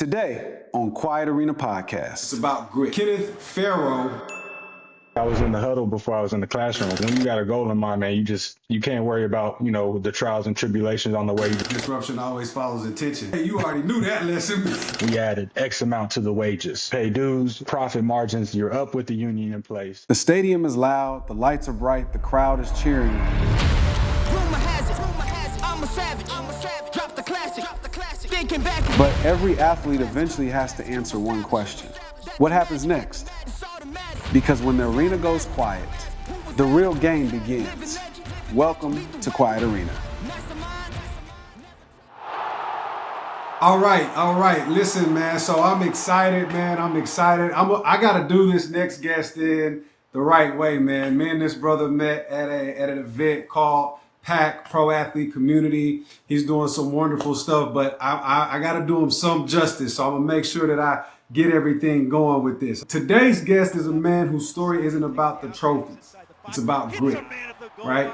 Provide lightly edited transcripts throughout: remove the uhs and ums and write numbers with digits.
Today on Quiet Arena Podcast. It's about grit. Kenneth Farrow. I was in the huddle before I was in the classroom. When you got a goal in mind, man, you can't worry about, the trials and tribulations on the way. Disruption always follows intention. Hey, you already knew that lesson. We added X amount to the wages, pay dues, profit margins. You're up with the union in place. The stadium is loud, the lights are bright, the crowd is cheering. I'm a savage. Drop the classic. Thinking back. But every athlete eventually has to answer one question. What happens next? Because when the arena goes quiet, the real game begins. Welcome to Quiet Arena. All right. Listen, man. So I'm excited, man. I got to do this next guest in the right way, man. Me and this brother met at an event called PAC, Pro Athlete Community. He's doing some wonderful stuff, but I got to do him some justice. So I'm going to make sure that I get everything going with this. Today's guest is a man whose story isn't about the trophy. It's about grit, right?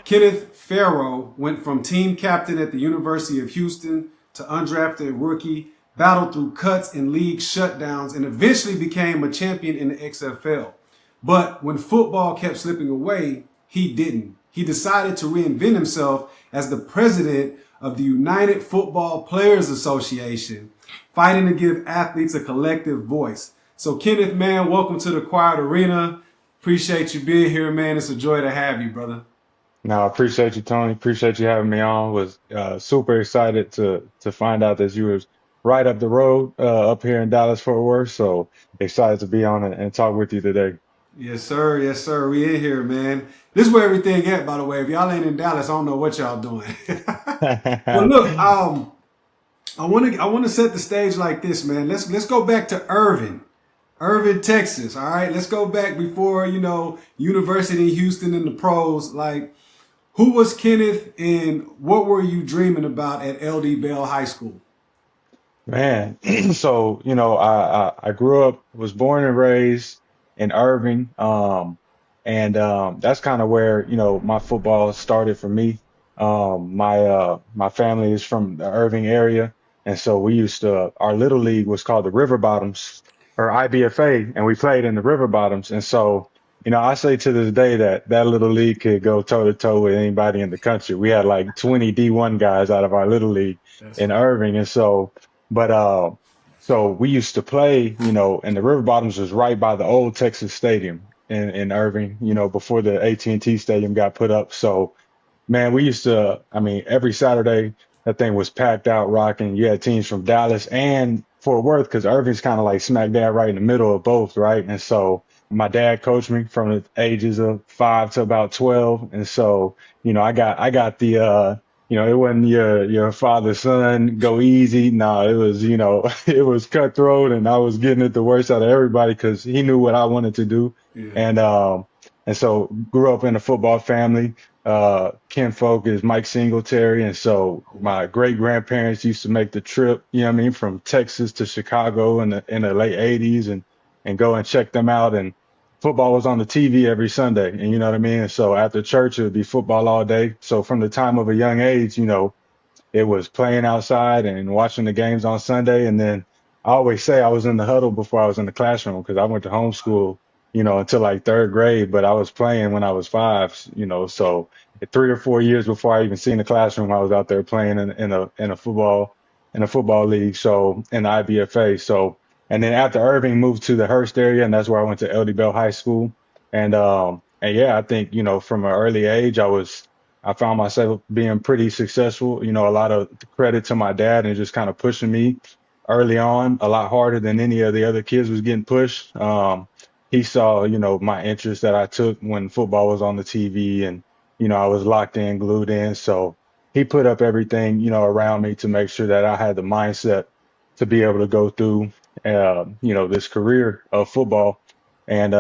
Kenneth Farrow went from team captain at the University of Houston to undrafted rookie, battled through cuts and league shutdowns, and eventually became a champion in the XFL. But when football kept slipping away, he didn't. He decided to reinvent himself as the president of the United Football Players Association, fighting to give athletes a collective voice. So Kenneth, man, welcome to the Quiet Arena. Appreciate you being here, man. It's a joy to have you, brother. No, I appreciate you, Tony. Appreciate you having me on. Was super excited to find out that you was right up the road up here in Dallas, Fort Worth. So excited to be on and talk with you today. Yes, sir. We in here, man. This is where everything at, by the way. If y'all ain't in Dallas, I don't know what y'all doing. But look, I want to set the stage like this, man. Let's go back to Irving, Texas. All right, let's go back before University of Houston and the pros. Like, who was Kenneth, and what were you dreaming about at LD Bell High School? Man, so I grew up, was born and raised in Irving, and that's kind of where my football started for me. My family is from the Irving area, and so our little league was called the River Bottoms or IBFA, and we played in the River Bottoms. And so I say to this day that little league could go toe to toe with anybody in the country. We had like 20 D1 guys out of our little league in Irving, and so we used to play, and the River Bottoms was right by the old Texas Stadium in Irving, before the AT&T Stadium got put up. So, man, we used to, every Saturday, that thing was packed out, rocking. You had teams from Dallas and Fort Worth, because Irving's kind of like smack dab right in the middle of both, right? And so my dad coached me from the ages of 5 to about 12. And so, I got the, it wasn't your father's son, go easy. No, it was, it was cutthroat, and I was getting it the worst out of everybody because he knew what I wanted to do. Yeah. And so grew up in a football family. Ken Folk is Mike Singletary. And so my great grandparents used to make the trip, from Texas to Chicago in the late 80s and go and check them out. And football was on the TV every Sunday, and you know what I mean? And so after church, it would be football all day. So from the time of a young age, it was playing outside and watching the games on Sunday. And then I always say I was in the huddle before I was in the classroom, because I went to homeschool, until like third grade, but I was playing when I was 5, so 3 or 4 years before I even seen the classroom, I was out there playing in a football league. So in the IBFA. So, and then after Irving, moved to the Hearst area, and that's where I went to LD Bell High School. And yeah, I think, from an early age, I found myself being pretty successful. A lot of credit to my dad and just kind of pushing me early on, a lot harder than any of the other kids was getting pushed. He saw, my interest that I took when football was on the TV, and, I was locked in, glued in. So he put up everything, around me to make sure that I had the mindset to be able to go through this career of football. And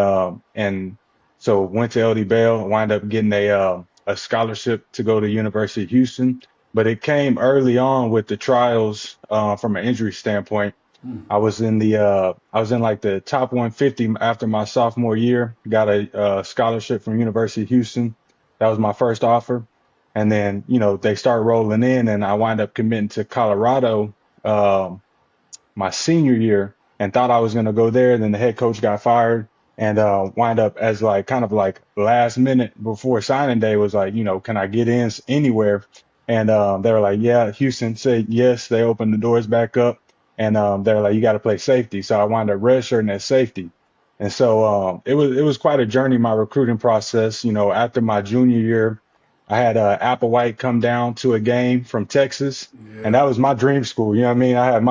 so went to LD Bell, wound up getting a scholarship to go to University of Houston, but it came early on with the trials, from an injury standpoint. I was in like the top 150 after my sophomore year, got a scholarship from University of Houston. That was my first offer. And then, they start rolling in, and I wind up committing to Colorado, my senior year and thought I was going to go there. Then the head coach got fired and wind up as like kind of like last minute before signing day was like, can I get in anywhere? And they were like, yeah, Houston said yes. They opened the doors back up and they were like, you got to play safety. So I wound up redshirting at safety. And so it was quite a journey, my recruiting process. After my junior year, I had Applewhite come down to a game from Texas, and Yeah, that was my dream school. You know what I mean? I had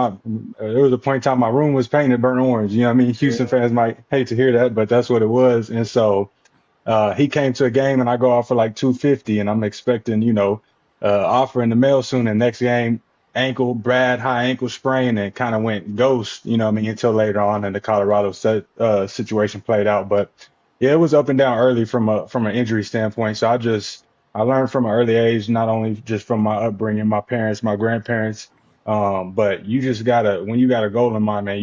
there was a point in time my room was painted burnt orange. You know what I mean? Houston yeah. fans might hate to hear that, but that's what it was. And so he came to a game and I go off for like 250 and I'm expecting, offer in the mail soon. And next game, high ankle sprain and kind of went ghost, you know what I mean, until later on and the Colorado situation played out. But yeah, it was up and down early from an injury standpoint. So I learned from an early age, not only just from my upbringing, my parents, my grandparents, but you just gotta, when you got a goal in mind, man,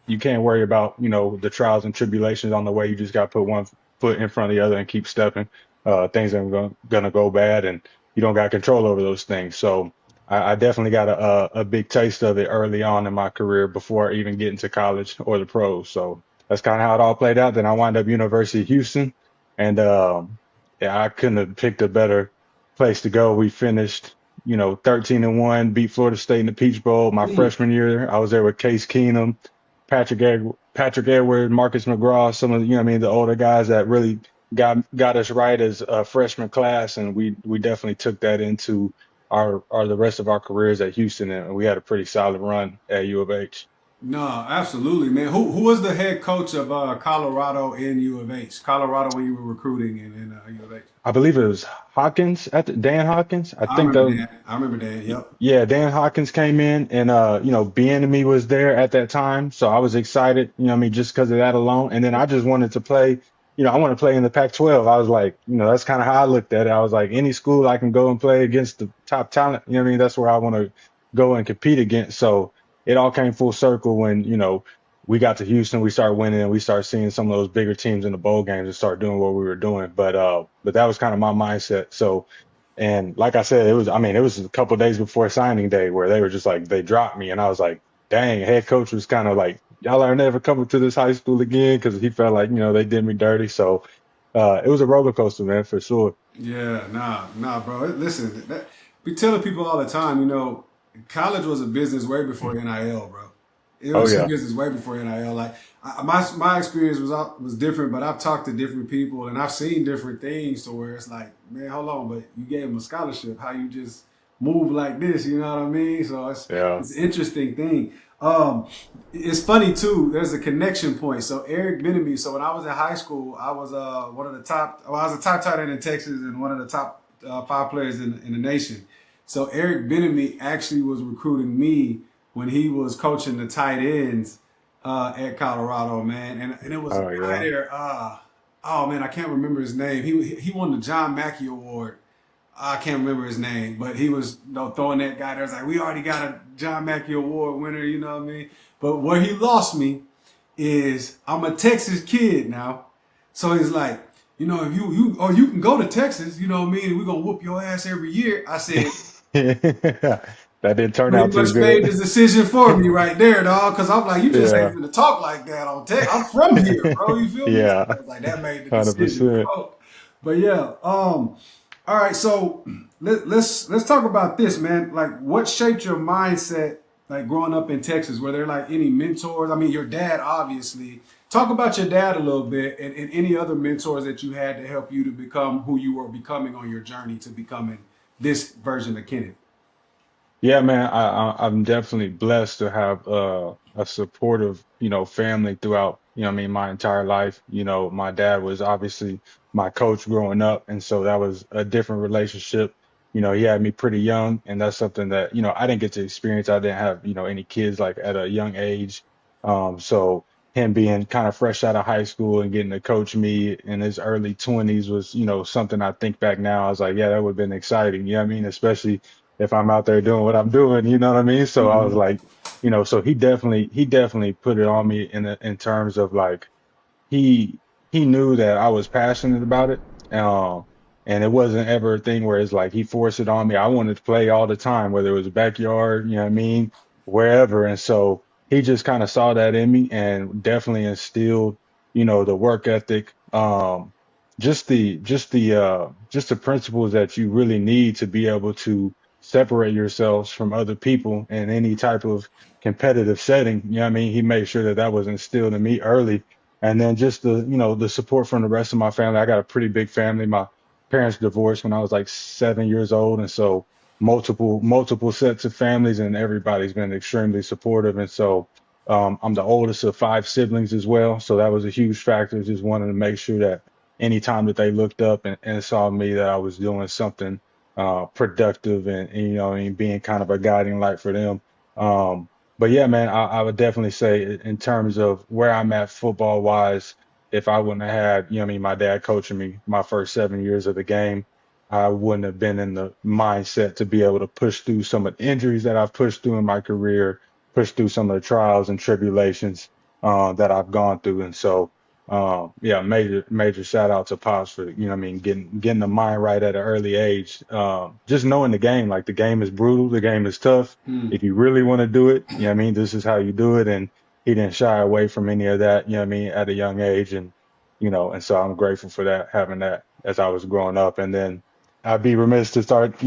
you can't worry about, the trials and tribulations on the way. You just got to put one foot in front of the other and keep stepping. Things are gonna go bad, and you don't got control over those things. So I definitely got a big taste of it early on in my career before even getting to college or the pros. So that's kind of how it all played out. Then I wound up University of Houston, and yeah, I couldn't have picked a better place to go. We finished, 13-1, beat Florida State in the Peach Bowl. My Mm. freshman year, I was there with Case Keenum, Patrick Edwards, Marcus McGraw, some of the, the older guys that really got us right as a freshman class, and we definitely took that into our the rest of our careers at Houston, and we had a pretty solid run at U of H. No, absolutely, man. Who was the head coach of Colorado in U of H? Colorado when you were recruiting in U of H. I believe it was Dan Hawkins. I I think remember that. that. I remember that. Yep. Yeah, Dan Hawkins came in and Bieniemy was there at that time. So I was excited, just because of that alone. And then I just wanted to play, I want to play in the Pac-12. I was like, that's kind of how I looked at it. I was like, any school I can go and play against the top talent, that's where I want to go and compete against. So it all came full circle when, we got to Houston, we started winning and we started seeing some of those bigger teams in the bowl games and start doing what we were doing. But that was kind of my mindset. So and like I said, it was a couple of days before signing day where they were just like, they dropped me. And I was like, dang, head coach was kind of like, y'all are never coming to this high school again because he felt like, they did me dirty. So it was a roller coaster, man, for sure. Yeah, nah, bro. Listen, we telling people all the time, college was a business way before NIL, bro. It Oh, was a yeah. business way before NIL. Like my experience was different, but I've talked to different people and I've seen different things to where it's like, man, hold on, but you gave them a scholarship. How you just move like this? You know what I mean? So Yeah. it's an interesting thing. It's funny too. There's a connection point. So Eric Bieniemy. So when I was in high school, I was one of the top. Well, I was a top tight end in Texas and one of the top 5 players in the nation. So Eric Bieniemy actually was recruiting me when he was coaching the tight ends at Colorado, man. And it was a Oh, guy yeah. there. Oh man, I can't remember his name. He won the John Mackey Award. I can't remember his name, but he was throwing that guy there. It's like, we already got a John Mackey Award winner, you know what I mean? But where he lost me is I'm a Texas kid now. So he's like, if you can go to Texas, you know what I mean? We're gonna whoop your ass every year. I said, That didn't turn pretty out too much made good. this decision for me right there, dog. Because I'm like, you just ain't Yeah. gonna talk like that on tech. I'm from here, bro. You feel me? So Yeah. I was like, that made the decision, 100%. bro. But yeah, all right. So let's talk about this, man. Like, what shaped your mindset, like growing up in Texas? Were there like any mentors? I mean, your dad, obviously. Talk about your dad a little bit, and any other mentors that you had to help you to become who you were becoming on your journey to becoming this version of Kenneth. Yeah, man, I'm definitely blessed to have a supportive, family throughout, my entire life. My dad was obviously my coach growing up, and so that was a different relationship. He had me pretty young, and that's something that, I didn't get to experience. I didn't have, any kids like at a young age. So him being kind of fresh out of high school and getting to coach me in his early 20s was, something I think back now. I was like, yeah, that would have been exciting. You know what I mean? Especially if I'm out there doing what I'm doing, you know what I mean? So I was Mm-hmm. like, so he definitely put it on me in terms of like he he knew that I was passionate about it. And it wasn't ever a thing where it's like he forced it on me. I wanted to play all the time, whether it was backyard, you know what I mean, wherever. And so he just kind of saw that in me and definitely instilled, the work ethic, just the principles that you really need to be able to separate yourselves from other people in any type of competitive setting. You know what I mean? He made sure that that was instilled in me early. And then just the support from the rest of my family. I got a pretty big family. My parents divorced when I was like 7 years old. And so multiple sets of families, and everybody's been extremely supportive. And so I'm the oldest of five siblings as well, so that was a huge factor. Just wanted to make sure that anytime that they looked up and saw me, that I was doing something productive, and what I mean, being kind of a guiding light for them. Um, but yeah, man, I would definitely say in terms of where I'm at football wise, if I wouldn't have had, what I mean, my dad coaching me my first 7 years of the game, I wouldn't have been in the mindset to be able to push through some of the injuries that I've pushed through in my career, push through some of the trials and tribulations that I've gone through. And so, yeah, major shout out to Pops for, what I mean, getting the mind right at an early age. Just knowing the game, like the game is brutal, the game is tough. Hmm. If you really want to do it, what I mean, this is how you do it. And he didn't shy away from any of that, what I mean, at a young age. And so I'm grateful for that, having that as I was growing up. And then I'd be remiss to start,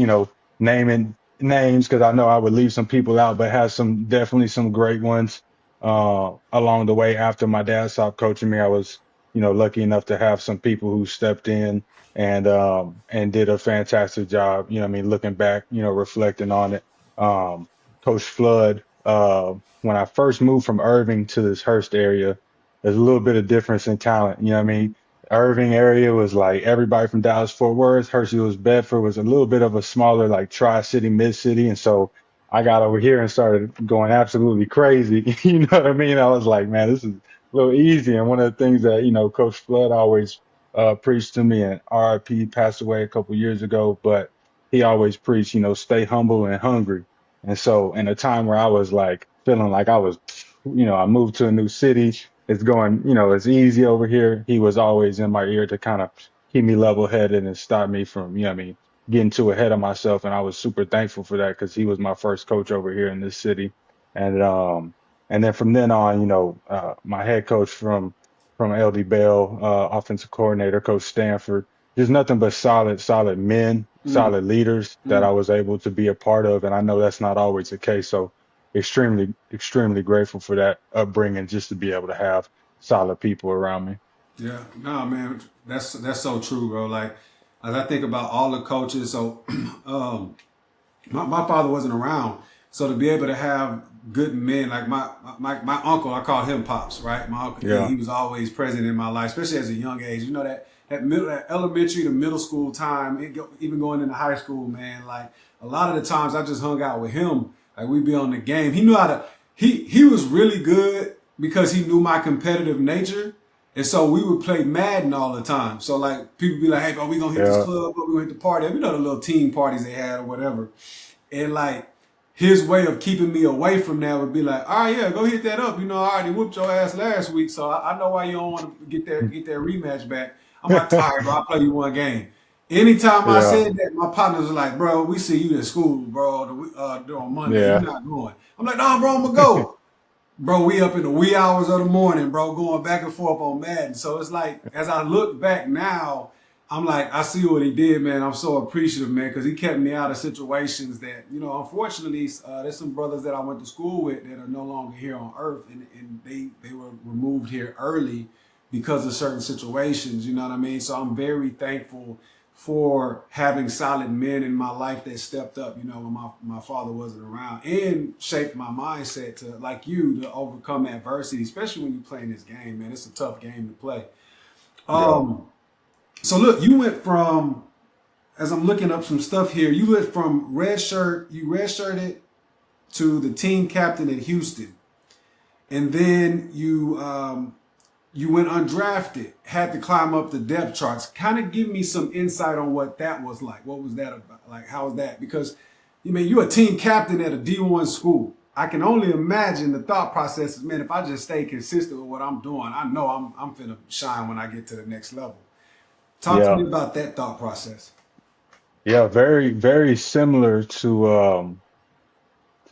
naming names because I know I would leave some people out, but had definitely some great ones along the way. After my dad stopped coaching me, I was, lucky enough to have some people who stepped in and did a fantastic job. I mean, looking back, reflecting on it. Coach Flood, when I first moved from Irving to this Hurst area, there's a little bit of difference in talent. You know what I mean? Irving area was like everybody from Dallas Fort Worth. Hershey Bedford was a little bit of a smaller, like tri-city, mid-city. And so I got over here and started going absolutely crazy. You know what I mean? I was like, man, this is a little easy. And one of the things that, Coach Flood always preached to me, and RIP passed away a couple years ago, but he always preached, stay humble and hungry. And so in a time where I was like feeling like I was, I moved to a new city, it's going, it's easy over here. He was always in my ear to kind of keep me level headed and stop me from, what I mean, getting too ahead of myself. And I was super thankful for that because he was my first coach over here in this city. And and then from then on, my head coach from LD Bell, offensive coordinator, Coach Stanford, just nothing but solid men, Hmm. solid leaders that Hmm. I was able to be a part of. And I know that's not always the case. So extremely grateful for that upbringing, just to be able to have solid people around me. Yeah, no, man, that's so true, bro. Like, as I think about all the coaches, so um, my father wasn't around, so to be able to have good men like my uncle, I call him Pops, right? My uncle, he Yeah. was always present in my life, especially as a young age. You know that elementary to middle school time, even going into high school, man. Like a lot of the times, I just hung out with him. Like we'd be on the game. He knew how to. He was really good because he knew my competitive nature. And so we would play Madden all the time. So like people be like, "Hey, bro, we gonna hit this Yeah. club, bro, we gonna hit the party." You know the little team parties they had or whatever. And like his way of keeping me away from that would be like, "All right, yeah, go hit that up. You know, I already whooped your ass last week, so I know why you don't want to get that rematch back." I'm like, "All right, bro, I'll play you one game." Anytime I Yeah. said that, my partners were like, "Bro, we see you at school, bro, on Monday. You Yeah. not going?" I'm like, "Nah, bro, I'm gonna go." Bro, we up in the wee hours of the morning, bro, going back and forth on Madden. So it's like, as I look back now, I'm like, I see what he did, man. I'm so appreciative, man, because he kept me out of situations that, unfortunately, there's some brothers that I went to school with that are no longer here on earth, and they were removed here early because of certain situations, you know what I mean? So I'm very thankful for having solid men in my life that stepped up, when my father wasn't around, and shaped my mindset to, like you, to overcome adversity, especially when you play in this game, man. It's a tough game to play. Yeah. Um, so look, you went from, as I'm looking up some stuff here, you went from you redshirted to the team captain at Houston, and then you went undrafted, had to climb up the depth charts. Kind of give me some insight on what that was like. What was that about? Like, how was that? Because, you're a team captain at a D1 school. I can only imagine the thought process is, man, if I just stay consistent with what I'm doing, I know I'm finna shine when I get to the next level. Talk to me Yeah. about that thought process. Yeah. Very similar to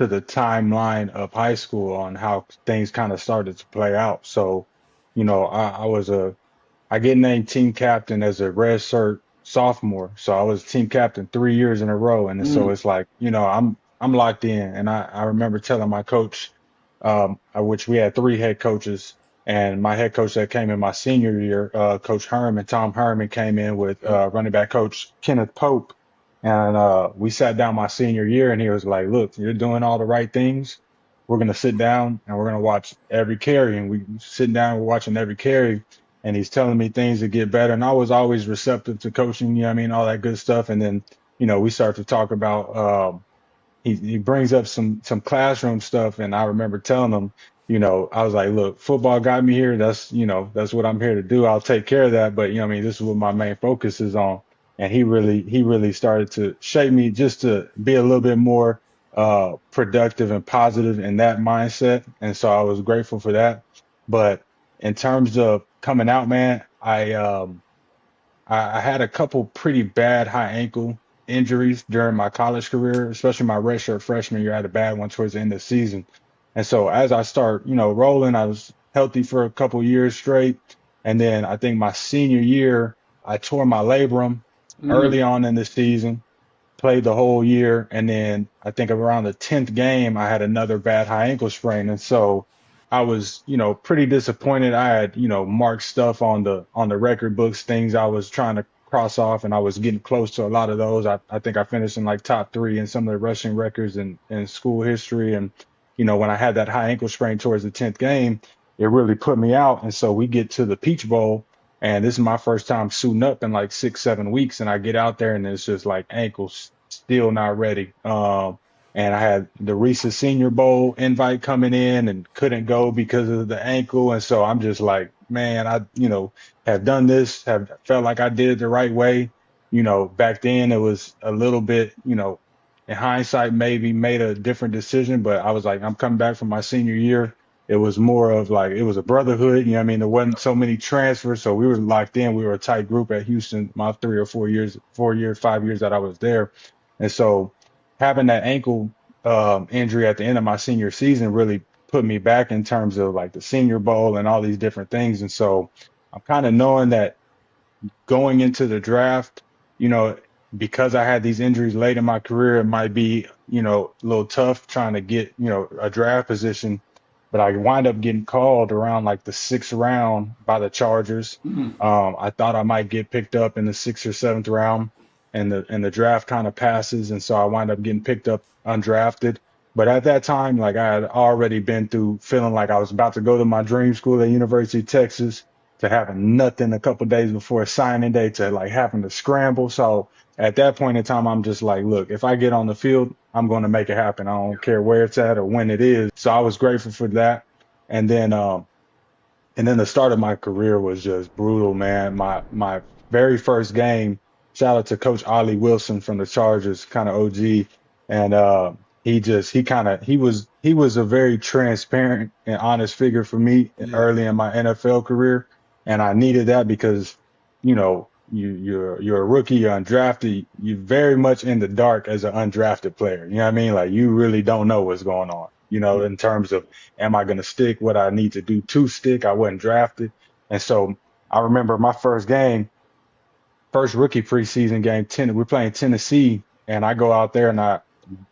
to the timeline of high school on how things kind of started to play out. So, I get named team captain as a redshirt sophomore. So I was team captain 3 years in a row. And so Mm. it's like, I'm locked in. And I remember telling my coach, which we had three head coaches, and my head coach that came in my senior year, Coach Herman, Tom Herman came in with Yep. running back coach Kenneth Pope. And we sat down my senior year and he was like, look, you're doing all the right things. We're going to sit down and we're going to watch every carry. And we sitting down, we're watching every carry and he's telling me things to get better. And I was always receptive to coaching, you know what I mean, all that good stuff. And then, we start to talk about he brings up some classroom stuff, and I remember telling him, I was like, look, football got me here. That's what I'm here to do. I'll take care of that. But I mean, this is what my main focus is on. And he really started to shape me just to be a little bit more productive and positive in that mindset. And so I was grateful for that. But in terms of coming out, man, I had a couple pretty bad high ankle injuries during my college career, especially my redshirt freshman year. I had a bad one towards the end of the season. And so as I start, rolling, I was healthy for a couple years straight. And then I think my senior year, I tore my labrum Mm. early on in the season, played the whole year, and then I think around the 10th game I had another bad high ankle sprain, and so I was, pretty disappointed. I had, marked stuff on the record books, things I was trying to cross off, and I was getting close to a lot of those. I think I finished in like top three in some of the rushing records in school history, and when I had that high ankle sprain towards the 10th game, it really put me out, and so we get to the Peach Bowl. And this is my first time suiting up in like 6, 7 weeks. And I get out there and it's just like ankles still not ready. And I had the Reese's Senior Bowl invite coming in and couldn't go because of the ankle. And so I'm just like, man, I, have done this, have felt like I did it the right way. Back then it was a little bit, in hindsight, maybe made a different decision, but I was like, I'm coming back from my senior year. It was more of like it was a brotherhood, you know what I mean? There wasn't so many transfers, so we were locked in. We were a tight group at Houston, my 3 or 4 years, 4 years, 5 years that I was there. And so having that ankle injury at the end of my senior season really put me back in terms of like the Senior Bowl and all these different things. And so I'm kind of knowing that going into the draft, you know, because I had these injuries late in my career, it might be, a little tough trying to get, a draft position. But I wind up getting called around like the 6th round by the Chargers. Mm. I thought I might get picked up in the 6th or 7th round, and the draft kind of passes, and so I wind up getting picked up undrafted. But at that time, like I had already been through feeling like I was about to go to my dream school at University of Texas, to having nothing a couple days before signing day, to like having to scramble. So at that point in time, I'm just like, look, if I get on the field, I'm going to make it happen. I don't care where it's at or when it is. So I was grateful for that. And then, the start of my career was just brutal, man. My very first game, shout out to Coach Ollie Wilson from the Chargers, kind of OG, and he was a very transparent and honest figure for me Yeah. early in my NFL career, and I needed that because, you're a rookie, you're undrafted, you're very much in the dark as an undrafted player. You know what I mean? Like you really don't know what's going on, in terms of am I going to stick, what I need to do to stick. I wasn't drafted. And so I remember my first game, first rookie preseason game, we're playing Tennessee, and I go out there and I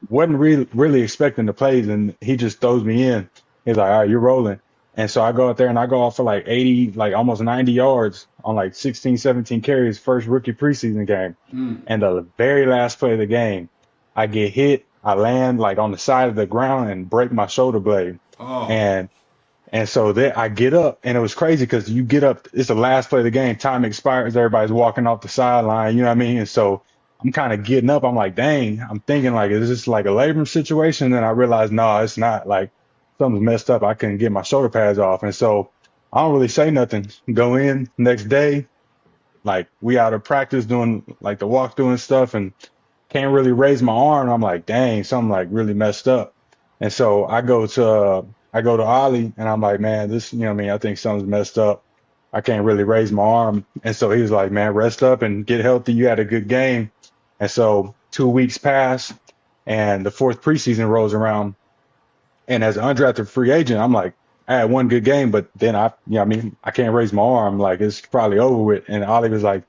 wasn't really expecting the plays, and he just throws me in. He's like, all right, you're rolling. And so I go out there and I go off for like 80, like almost 90 yards on like 16, 17 carries, first rookie preseason game. Mm. And the very last play of the game, I get hit. I land like on the side of the ground and break my shoulder blade. Oh. And so then I get up, and it was crazy because you get up, it's the last play of the game, time expires, everybody's walking off the sideline, you know what I mean? And so I'm kind of getting up, I'm like, dang, I'm thinking like, is this like a labrum situation? And then I realized, no, it's not. Like something's messed up. I couldn't get my shoulder pads off. And so I don't really say nothing. Go in next day, like we out of practice doing like the walkthrough and stuff, and can't really raise my arm. I'm like, dang, something like really messed up. And so I go to Ollie and I'm like, man, this, you know what I mean? I think something's messed up. I can't really raise my arm. And so he was like, man, rest up and get healthy. You had a good game. And so 2 weeks pass, and the fourth preseason rolls around, And as an undrafted free agent, I'm like, I had one good game, but then I mean, I can't raise my arm. Like it's probably over with. And Ollie was like,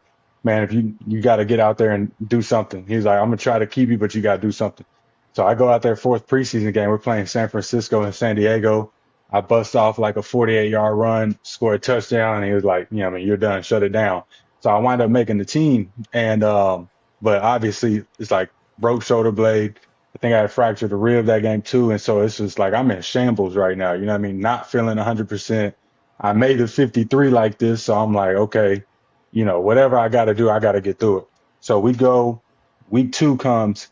man, if you got to get out there and do something. He's like, I'm gonna try to keep you, but you got to do something. So I go out there fourth preseason game. We're playing San Francisco and San Diego. I bust off like a 48-yard run, score a touchdown, and he was like, I mean, you're done, shut it down. So I wind up making the team, and but obviously it's like broke shoulder blade. I think I had fractured a rib that game too, and so it's just like I'm in shambles right now. You know what I mean? Not feeling 100%. I made it 53 like this, so I'm like, okay, whatever I got to do, I got to get through it. So we go, week 2 comes,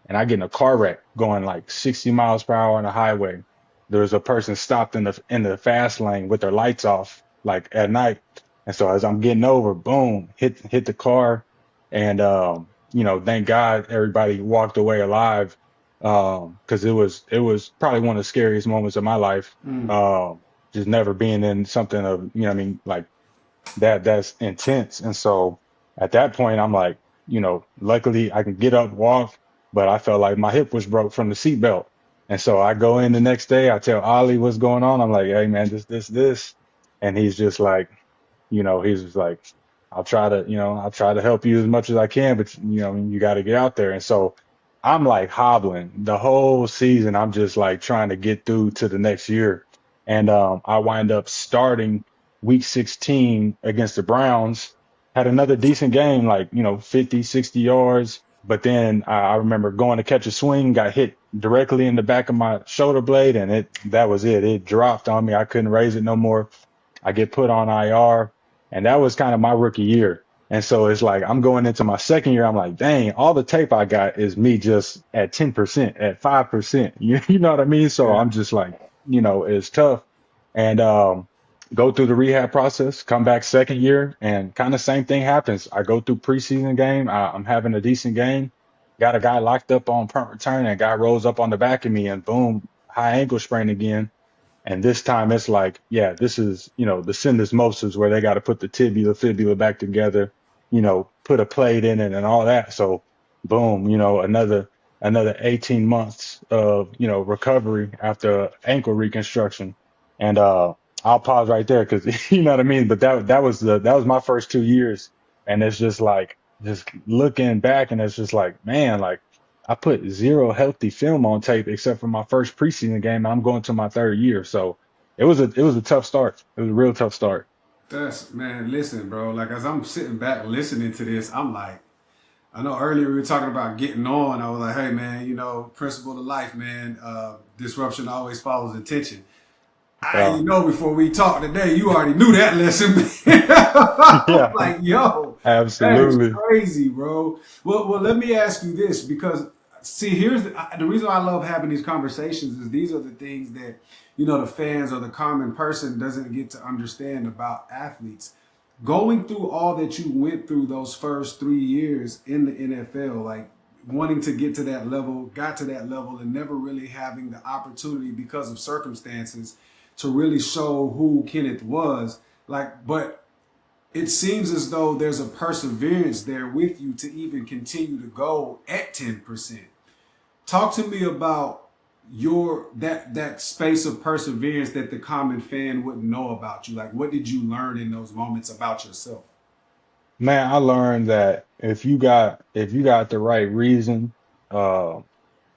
and I get in a car wreck going like 60 miles per hour on the highway. There was a person stopped in the fast lane with their lights off, like at night. And so as I'm getting over, boom, hit the car, and thank God everybody walked away alive, because it was probably one of the scariest moments of my life. Mm. Just never being in something of, what I mean, like that's intense. And so at that point, I'm like, luckily I can get up, walk, but I felt like my hip was broke from the seatbelt. And so I go in the next day, I tell Ollie what's going on. I'm like, hey man, this. And he's just like, he's just like, I'll try to help you as much as I can, but I mean, you got to get out there. And so I'm like hobbling the whole season. I'm just like trying to get through to the next year. And I wind up starting week 16 against the Browns, had another decent game, like, 50, 60 yards. But then I remember going to catch a swing, got hit directly in the back of my shoulder blade, and that was it. It dropped on me. I couldn't raise it no more. I get put on IR, and that was kind of my rookie year. And so it's like I'm going into my second year. I'm like, dang, all the tape I got is me just at 10%, at 5%. You know what I mean? So Yeah. I'm just like, it's tough. And go through the rehab process, come back second year, and kind of same thing happens. I go through preseason game. I'm having a decent game. Got a guy locked up on punt return, and a guy rolls up on the back of me, and boom, high ankle sprain again. And this time it's like, yeah, this is, the syndesmosis where they got to put the tibia, fibula back together, put a plate in it and all that. So boom, another 18 months of, recovery after ankle reconstruction. And I'll pause right there because you know what I mean. But that was my first 2 years. And it's just like just looking back, and it's just like, man, like I put zero healthy film on tape except for my first preseason game. And I'm going to my third year. So it was a tough start. It was a real tough start. That's man. Listen, bro. Like as I'm sitting back listening to this, I'm like, I know earlier we were talking about getting on. I was like, hey man, principle of life, man. Disruption always follows intention. Uh, Before we talked today, you already knew that lesson, man. I'm yeah, like, yo, that is absolutely. crazy, bro. Well, let me ask you this because, see, here's the reason why I love having these conversations is these are the things that, the fans or the common person doesn't get to understand about athletes. Going through all that you went through those first 3 years in the NFL, like wanting to get to that level, got to that level, and never really having the opportunity because of circumstances to really show who Kenneth was. But it seems as though there's a perseverance there with you to even continue to go at 10%. Talk to me about that space of perseverance that the common fan wouldn't know about you. Like, what did you learn in those moments about yourself? Man, I learned that if you got the right reason, uh,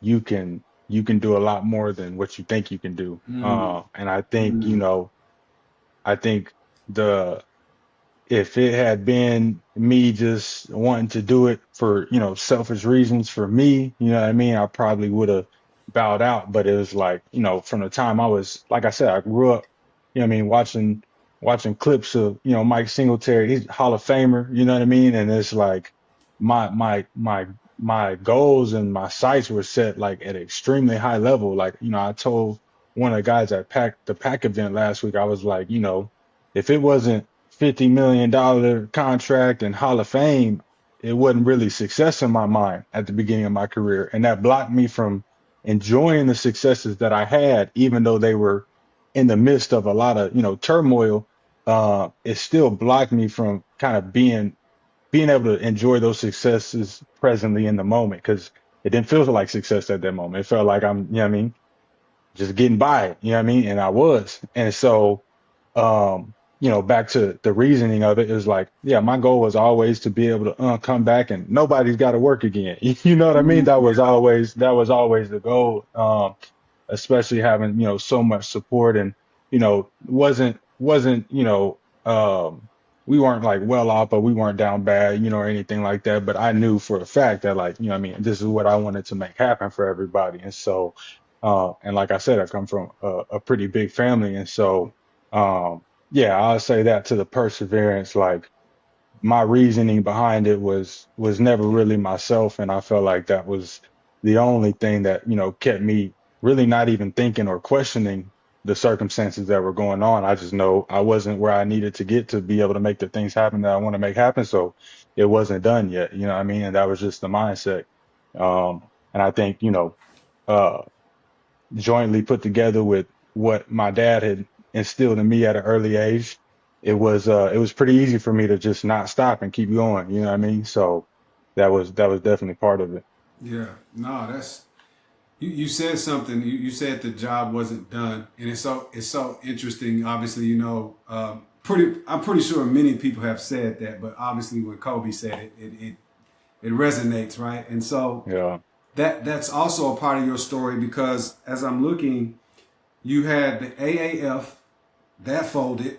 you can do a lot more than what you think you can do. Mm, And I think, mm, I think the if it had been me just wanting to do it for, selfish reasons for me, you know what I mean, I probably would have bowed out. But it was like, from the time I was, like I said, I grew up, I mean, watching clips of, Mike Singletary, he's Hall of Famer, you know what I mean? And it's like my goals and my sights were set like at an extremely high level. Like, I told one of the guys at the pack event last week, I was like, if it wasn't $50 million contract and Hall of Fame, it wasn't really success in my mind at the beginning of my career. And that blocked me from enjoying the successes that I had, even though they were in the midst of a lot of, turmoil. It still blocked me from kind of being able to enjoy those successes presently in the moment because it didn't feel like success at that moment. It felt like I'm, you know what I mean? just getting by it, you know what I mean? And I was. And so, back to the reasoning of it is like, yeah, my goal was always to be able to come back and nobody's got to work again. You know what I mean? That was always the goal. Especially having, so much support and, wasn't, we weren't like well off, but we weren't down bad, or anything like that. But I knew for a fact that like, I mean, this is what I wanted to make happen for everybody. And so, and like I said, I come from a pretty big family. And so, yeah, I'll say that to the perseverance, like my reasoning behind it was never really myself, and I felt like that was the only thing that kept me really not even thinking or questioning the circumstances that were going on. I just know I wasn't where I needed to get to be able to make the things happen that I want to make happen, so it wasn't done yet, you know what I mean? And that was just the mindset. And I think uh jointly put together with what my dad had instilled in me at an early age, it was pretty easy for me to just not stop and keep going. You know what I mean? So that was definitely part of it. Yeah, no, that's you said something. You said the job wasn't done, and it's so interesting. Obviously, I'm pretty sure many people have said that, but obviously when Kobe said it resonates, right? And so Yeah. that's also a part of your story because as I'm looking, you had the AAF that folded.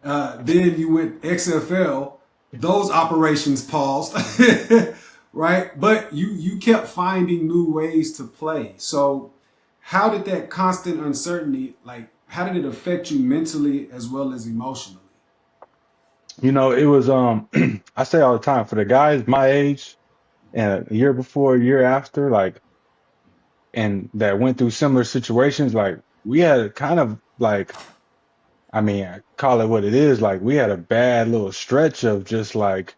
Then you went XFL. Those operations paused, right? But you kept finding new ways to play. So how did that constant uncertainty, like, how did it affect you mentally as well as emotionally? It was I say all the time for the guys my age and a year before, a year after, like, and that went through similar situations, like we had kind of like, I mean, I call it what it is, like we had a bad little stretch of just like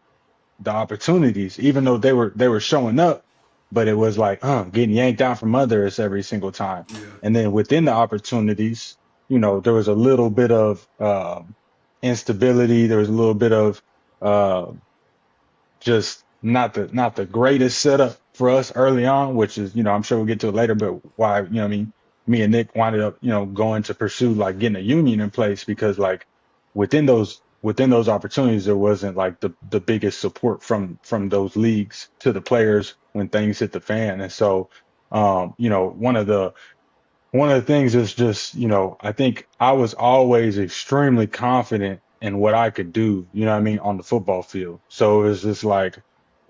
the opportunities, even though they were showing up, but it was like, getting yanked out from under us every single time. Yeah, And then within the opportunities, there was a little bit of instability. There was a little bit of uh, just not the greatest setup for us early on, which is, I'm sure we'll get to it later, but why, what I mean, me and Nick winded up, going to pursue like getting a union in place because like within those opportunities there wasn't like the biggest support from those leagues to the players when things hit the fan. And so one of the things is just, I think I was always extremely confident in what I could do, you know what I mean, on the football field. So it's just like,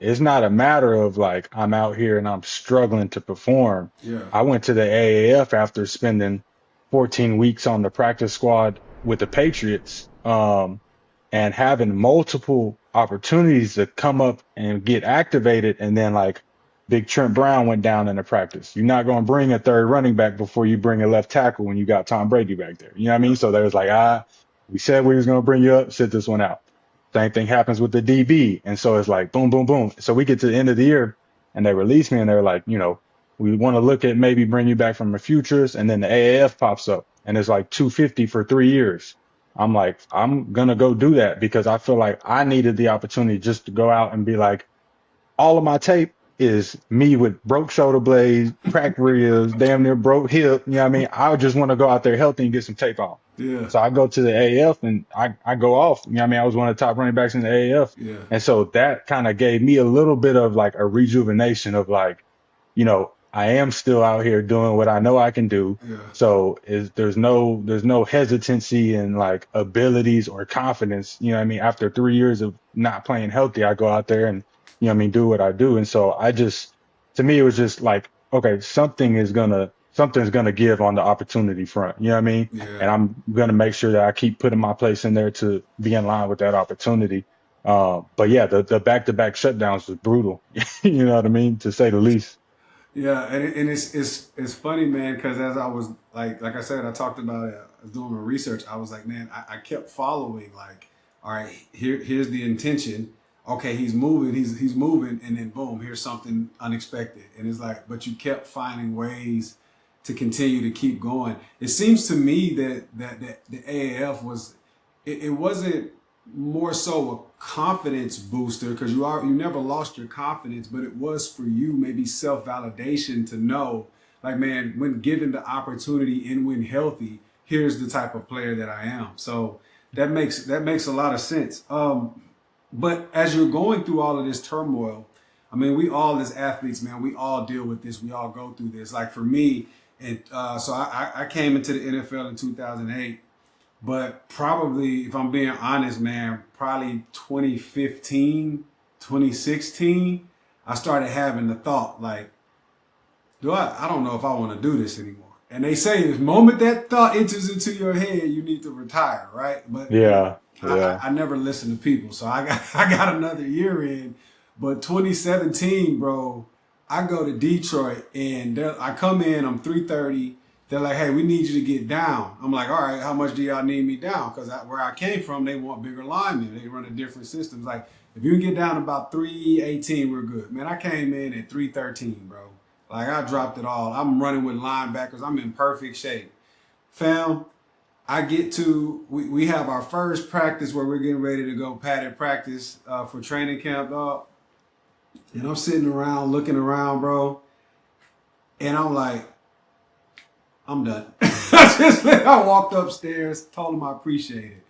it's not a matter of like, I'm out here and I'm struggling to perform. yeah, I went to the AAF after spending 14 weeks on the practice squad with the Patriots, and having multiple opportunities to come up and get activated. And then like, Big Trent Brown went down in the practice. You're not going to bring a third running back before you bring a left tackle when you got Tom Brady back there. You know what I mean? So they was like, we said we was going to bring you up, sit this one out. Same thing happens with the DB. And so it's like boom, boom, boom. So we get to the end of the year and they release me and they're like, we want to look at maybe bring you back from the futures. And then the AAF pops up and it's like 250 for 3 years. I'm like, I'm going to go do that because I feel like I needed the opportunity just to go out and be like, all of my tape is me with broke shoulder blades, cracked ribs, damn near broke hip. You know what I mean? I just want to go out there healthy and get some tape on. yeah, So I go to the AAF and I go off. You know what I mean? I was one of the top running backs in the AAF. yeah, And so that kind of gave me a little bit of like a rejuvenation of like, I am still out here doing what I know I can do. yeah, So there's no hesitancy in like abilities or confidence. You know what I mean? After 3 years of not playing healthy, I go out there and do what I do. And so to me, it was just like, okay, something's gonna give on the opportunity front. You know what I mean? yeah. And I'm gonna make sure that I keep putting my place in there to be in line with that opportunity. But yeah, the back-to-back shutdowns was brutal. You know what I mean, to say the least. Yeah, and it's funny, man, because as I was like I said, I talked about it. I was doing my research. I was like, man, I kept following. Like, all right, here's the intention. Okay, he's moving, he's moving, and then boom, here's something unexpected. And it's like, but you kept finding ways to continue to keep going. It seems to me that the AAF it wasn't more so a confidence booster because you never lost your confidence, but it was for you maybe self validation to know, like, man, when given the opportunity and when healthy, here's the type of player that I am. So that makes a lot of sense. But as you're going through all of this turmoil, I mean, we all as athletes, man, we all deal with this. We all go through this. Like for me, and so I came into the NFL in 2008, but probably, if I'm being honest, man, probably 2015, 2016, I started having the thought like, I don't know if I want to do this anymore. And they say the moment that thought enters into your head, you need to retire, right? But Yeah. I, Yeah. I never listen to people, so I got another year in. But 2017, bro, I go to Detroit and I come in, I'm 3:30. They're like, hey, we need you to get down. I'm like, all right, how much do y'all need me down? Because where I came from, they want bigger linemen. They run a different systems. Like, if you can get down about 3:18, we're good. Man, I came in at 3:13, bro. Like, I dropped it all. I'm running with linebackers. I'm in perfect shape. Fam, we have our first practice where we're getting ready to go padded practice for training camp, dog. And I'm sitting around looking around, bro. And I'm like, I'm done. I walked upstairs, told him I appreciate it.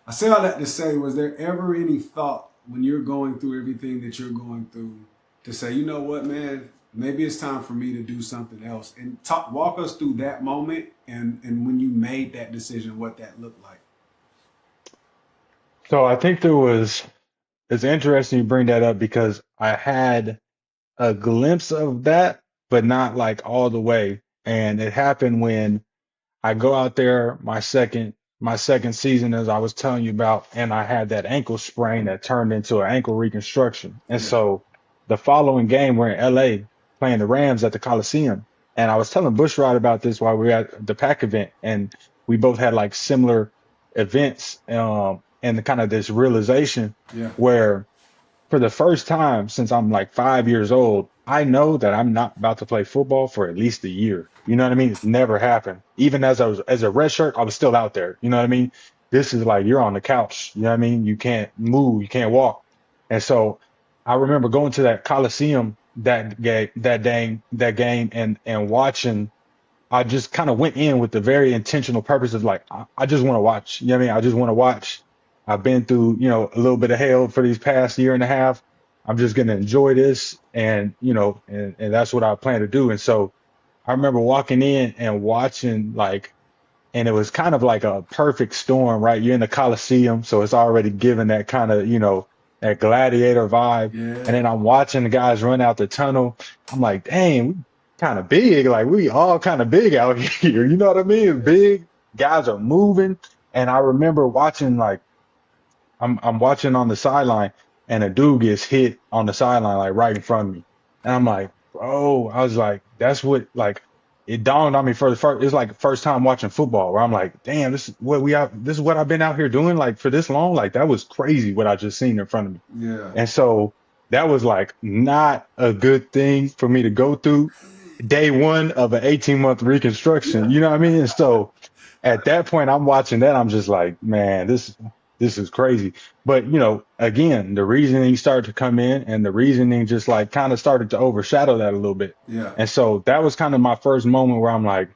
I say all that to say, was there ever any thought when you're going through everything that you're going through to say, you know what, man, maybe it's time for me to do something else? And walk us through that moment and when you made that decision, what that looked like. So I think it's interesting you bring that up because I had a glimpse of that, but not like all the way. And it happened when I go out there my second season, as I was telling you about, and I had that ankle sprain that turned into an ankle reconstruction. And Yeah. so the following game we're in LA playing the Rams at the Coliseum. And I was telling Bushrod about this while we were at the pack event, and we both had like similar events, and kind of this realization Yeah. where for the first time since I'm like 5 years old, I know that I'm not about to play football for at least a year. You know what I mean? It's never happened. Even as I was as a red shirt, I was still out there. You know what I mean? This is like you're on the couch. You know what I mean? You can't move, you can't walk. And so I remember going to that Coliseum that game and watching. I just kind of went in with the very intentional purpose of like, I just want to watch. You know what I mean? I just want to watch. I've been through, a little bit of hell for these past year and a half. I'm just going to enjoy this. And that's what I plan to do. And so I remember walking in and watching like, and it was kind of like a perfect storm, right? You're in the Coliseum, so it's already given that kind of, that gladiator vibe. And Yeah. then I'm watching the guys run out the tunnel. I'm like, dang, we kind of big. Like we all kind of big out here. You know what I mean? It's big. Guys are moving. And I remember watching like I'm watching on the sideline and a dude gets hit on the sideline, like right in front of me. And I'm like, bro, I was like, that's what like it dawned on me for the first, it's like first time watching football where I'm like, damn, this is what I've been out here doing like for this long. Like that was crazy what I just seen in front of me. Yeah. And so that was like not a good thing for me to go through day one of an 18-month reconstruction. Yeah. You know what I mean? And so at that point, I'm watching that. I'm just like, man, this is crazy. But again, the reasoning started to come in, and the reasoning just like kind of started to overshadow that a little bit. Yeah. And so that was kind of my first moment where I'm like,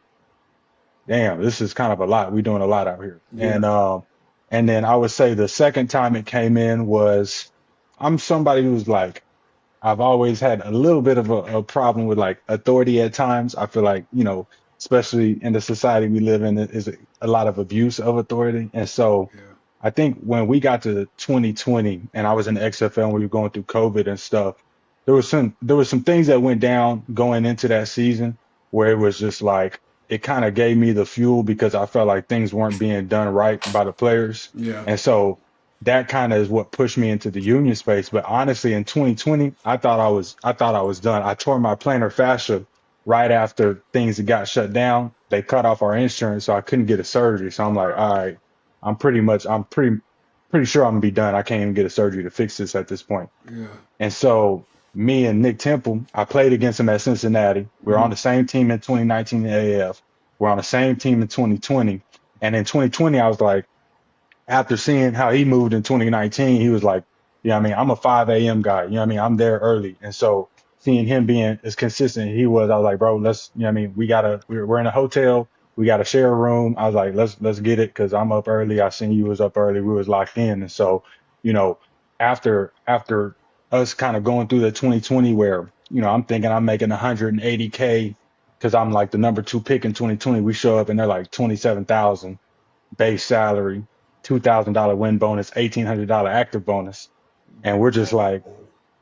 damn, this is kind of a lot. We're doing a lot out here. Yeah. And then I would say the second time it came in was I'm somebody who's like I've always had a little bit of a problem with like authority at times. I feel like, especially in the society we live in, is a lot of abuse of authority. And so Yeah. I think when we got to 2020 and I was in the XFL and we were going through COVID and stuff, there was some things that went down going into that season where it was just like it kind of gave me the fuel because I felt like things weren't being done right by the players. Yeah. And so that kind of is what pushed me into the union space. But honestly, in 2020, I thought I was done. I tore my plantar fascia right after things got shut down. They cut off our insurance, so I couldn't get a surgery. So I'm like, all right, I'm pretty sure I'm gonna be done. I can't even get a surgery to fix this at this point. Yeah. And so me and Nick Temple, I played against him at Cincinnati. We were on the same team in 2019 AAF. We're on the same team in 2020. And in 2020, I was like, after seeing how he moved in 2019, he was like, yeah, I mean, I'm a 5 a.m. guy. You know what I mean? I'm there early. And so seeing him being as consistent as he was, I was like, bro, let's, you know what I mean, we're in a hotel, we gotta share a room. I was like, let's get it, because I'm up early. I seen you was up early, we was locked in. And so, you know, after us kind of going through the 2020 where, I'm thinking I'm making 180K because I'm like the number 2 pick in 2020. We show up and they're like 27,000 base salary, $2,000 win bonus, $1,800 active bonus. And we're just like,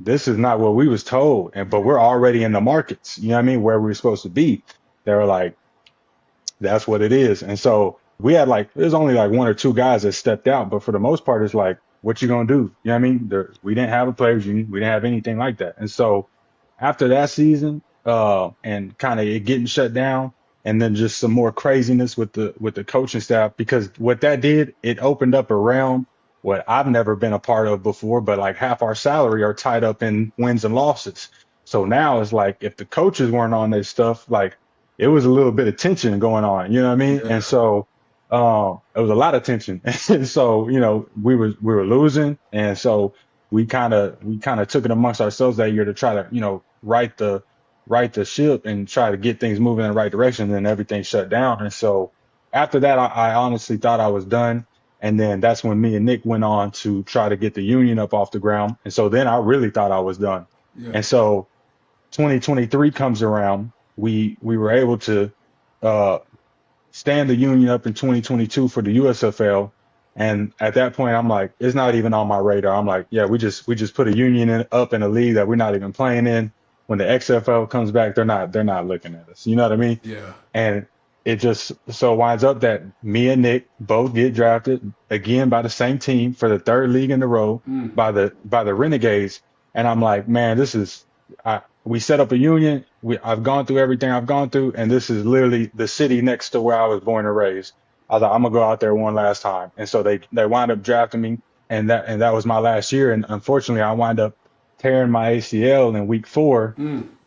this is not what we was told. But we're already in the markets, you know what I mean, where we're supposed to be. They were like, that's what it is. And so we had there's only like 1 or 2 guys that stepped out, but for the most part, it's like, what you gonna do? You know what I mean? We didn't have a players union, we didn't have anything like that. And so after that season, and kind of it getting shut down, and then just some more craziness with the coaching staff, because what that did, it opened up a realm what I've never been a part of before, but like half our salary are tied up in wins and losses. So now it's like if the coaches weren't on this stuff, like it was a little bit of tension going on, you know what I mean? Yeah. And so it was a lot of tension. And so, we were losing. And so we kind of took it amongst ourselves that year to try to, right the ship and try to get things moving in the right direction. And then everything shut down. And so after that, I honestly thought I was done. And then that's when me and Nick went on to try to get the union up off the ground. And so then I really thought I was done. Yeah. And so 2023 comes around. We were able to stand the union up in 2022 for the USFL. And at that point, I'm like, it's not even on my radar. I'm like, yeah, we just put a union up in a league that we're not even playing in. When the XFL comes back, they're not looking at us. You know what I mean? Yeah. And it just so winds up that me and Nick both get drafted again by the same team for the 3rd league in a row by the Renegades. And I'm like, man, we set up a union. I've gone through everything I've gone through, and this is literally the city next to where I was born and raised. I was like, I'm gonna go out there one last time. And so they wind up drafting me, and that was my last year. And unfortunately, I wind up tearing my ACL in week 4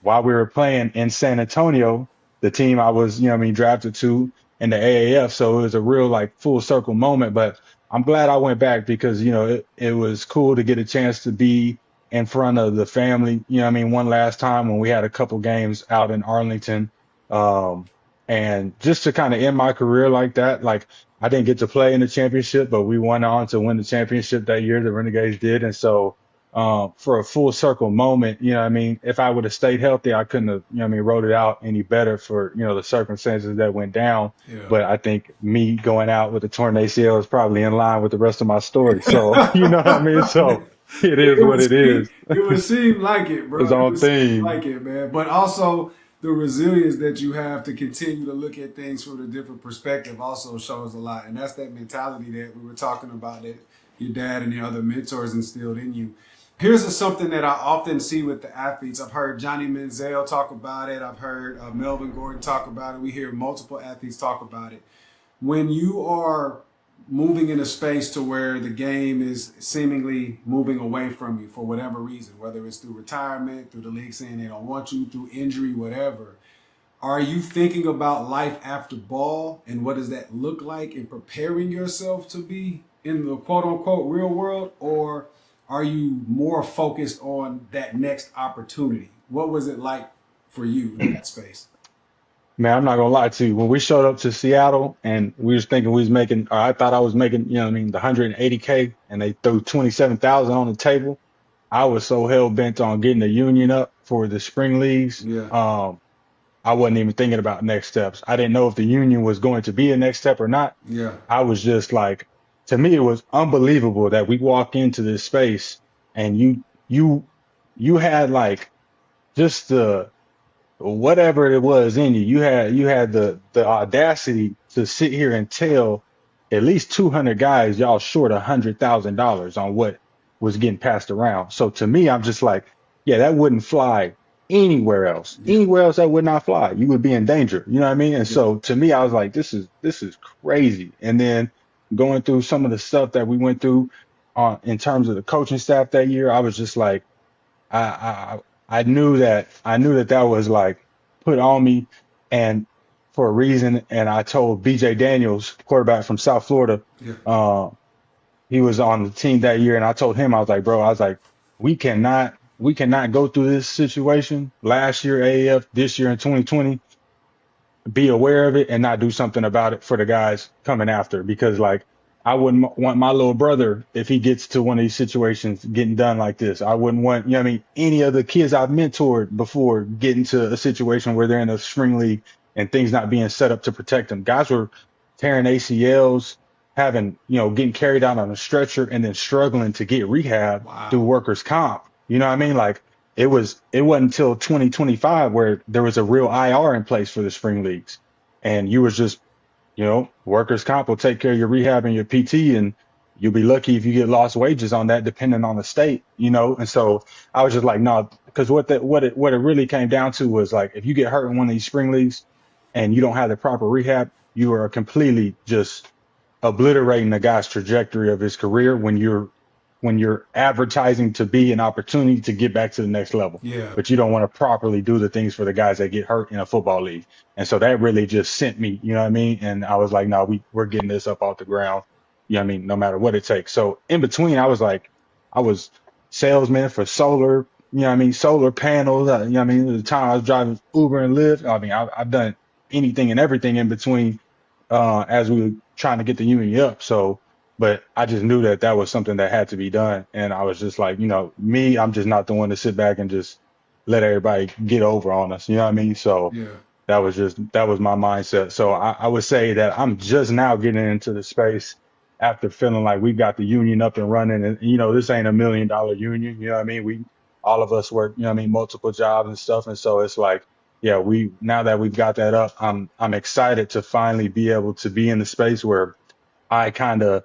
while we were playing in San Antonio, the team I was, drafted to in the AAF. So it was a real full circle moment. But I'm glad I went back because, it was cool to get a chance to be in front of the family, one last time when we had a couple games out in Arlington. And just to kind of end my career like that, I didn't get to play in the championship, but we went on to win the championship that year, the Renegades did. And so for a full circle moment, if I would have stayed healthy, I couldn't have, wrote it out any better for, the circumstances that went down. Yeah. But I think me going out with a torn ACL is probably in line with the rest of my story. So, you know what I mean? So it is what it is. It would seem like it, bro. It's on theme. Like it, man. But also the resilience that you have to continue to look at things from a different perspective also shows a lot. And that's that mentality that we were talking about that your dad and your other mentors instilled in you. Here's something that I often see with the athletes. I've heard Johnny Manziel talk about it. I've heard Melvin Gordon talk about it. We hear multiple athletes talk about it. When you are moving in a space to where the game is seemingly moving away from you for whatever reason, whether it's through retirement, through the league saying they don't want you, through injury, whatever, are you thinking about life after ball and what does that look like and preparing yourself to be in the quote unquote real world, or are you more focused on that next opportunity? What was it like for you in that space? Man, I'm not gonna lie to you. When we showed up to Seattle and we was thinking we was making, or I thought I was making, the 180K, and they threw 27,000 on the table. I was so hell bent on getting the union up for the spring leagues. Yeah. I wasn't even thinking about next steps. I didn't know if the union was going to be a next step or not. Yeah. I was just like, to me, it was unbelievable that we walk into this space and you had just the whatever it was in you. You had the audacity to sit here and tell at least 200 guys y'all short $100,000 on what was getting passed around. So to me, I'm just like, yeah, that wouldn't fly anywhere else. Anywhere else that would not fly. You would be in danger. You know what I mean? And so to me, I was like, this is crazy. And then going through some of the stuff that we went through in terms of the coaching staff that year, I was just like, I knew that was put on me and for a reason. And I told BJ Daniels, quarterback from South Florida, he was on the team that year. And I told him, I was like, bro, we cannot we cannot go through this situation last year, AAF, this year in 2020, be aware of it and not do something about it for the guys coming after. Because like I wouldn't want my little brother, if he gets to one of these situations getting done like this. I wouldn't want, you know what I mean, any of the kids I've mentored before getting to a situation where they're in a spring league and things not being set up to protect them. Guys were tearing ACLs, having, getting carried out on a stretcher and then struggling to get rehab through Wow. workers comp. You know what I mean? Like it wasn't until 2025 where there was a real IR in place for the spring leagues. And you was just, workers comp will take care of your rehab and your PT, and you'll be lucky if you get lost wages on that, depending on the state. And so I was just like, no, because what it really came down to was like, if you get hurt in one of these spring leagues and you don't have the proper rehab, you are completely just obliterating the guy's trajectory of his career when you're advertising to be an opportunity to get back to the next level, Yeah. but you don't want to properly do the things for the guys that get hurt in a football league. And so that really just sent me, you know what I mean? And I was like, no, we're getting this up off the ground, you know what I mean? No matter what it takes. So in between, I was salesman for solar, you know what I mean? Solar panels, you know what I mean? At the time I was driving Uber and Lyft. I mean, I've done anything and everything in between, as we were trying to get the union up. So, but I just knew that that was something that had to be done. And I was just like, I'm just not the one to sit back and just let everybody get over on us. You know what I mean? So Yeah. that was my mindset. So I would say that I'm just now getting into the space after feeling like we've got the union up and running. And, this ain't $1 million union. You know what I mean? All of us work, you know what I mean, multiple jobs and stuff. And so it's like, yeah, now that we've got that up, I'm excited to finally be able to be in the space where I kind of,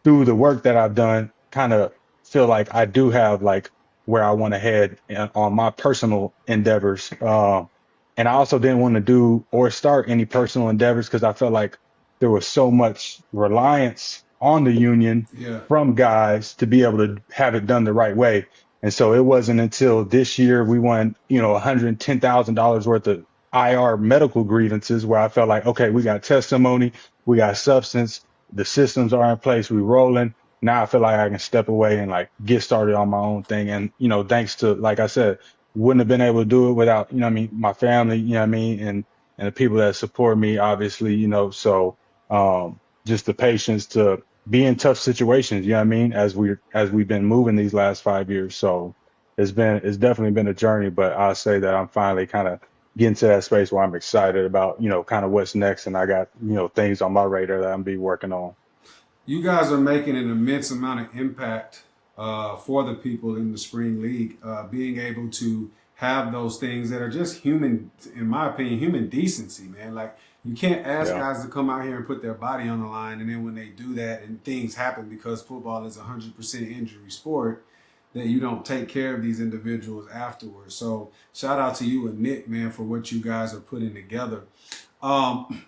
through the work that I've done, kind of feel like I do have like where I want to head on my personal endeavors. And I also didn't want to do or start any personal endeavors because I felt like there was so much reliance on the union Yeah. from guys to be able to have it done the right way. And so it wasn't until this year we won, $110,000 worth of IR medical grievances where I felt like, okay, we got testimony, we got substance, the systems are in place, we rolling. Now I feel like I can step away and like get started on my own thing. And, thanks to, like I said, wouldn't have been able to do it without, my family, and the people that support me, obviously, so, just the patience to be in tough situations, as we've been moving these last 5 years. So it's definitely been a journey, but I'll say that I'm finally kind of getting to that space where I'm excited about, kind of what's next. And I got, things on my radar that I'm be working on. You guys are making an immense amount of impact for the people in the spring league, being able to have those things that are just human, in my opinion, human decency, man. Like you can't ask Yeah. guys to come out here and put their body on the line, and then when they do that and things happen because football is 100% injury sport, that you don't take care of these individuals afterwards. So shout out to you and Nick, man, for what you guys are putting together.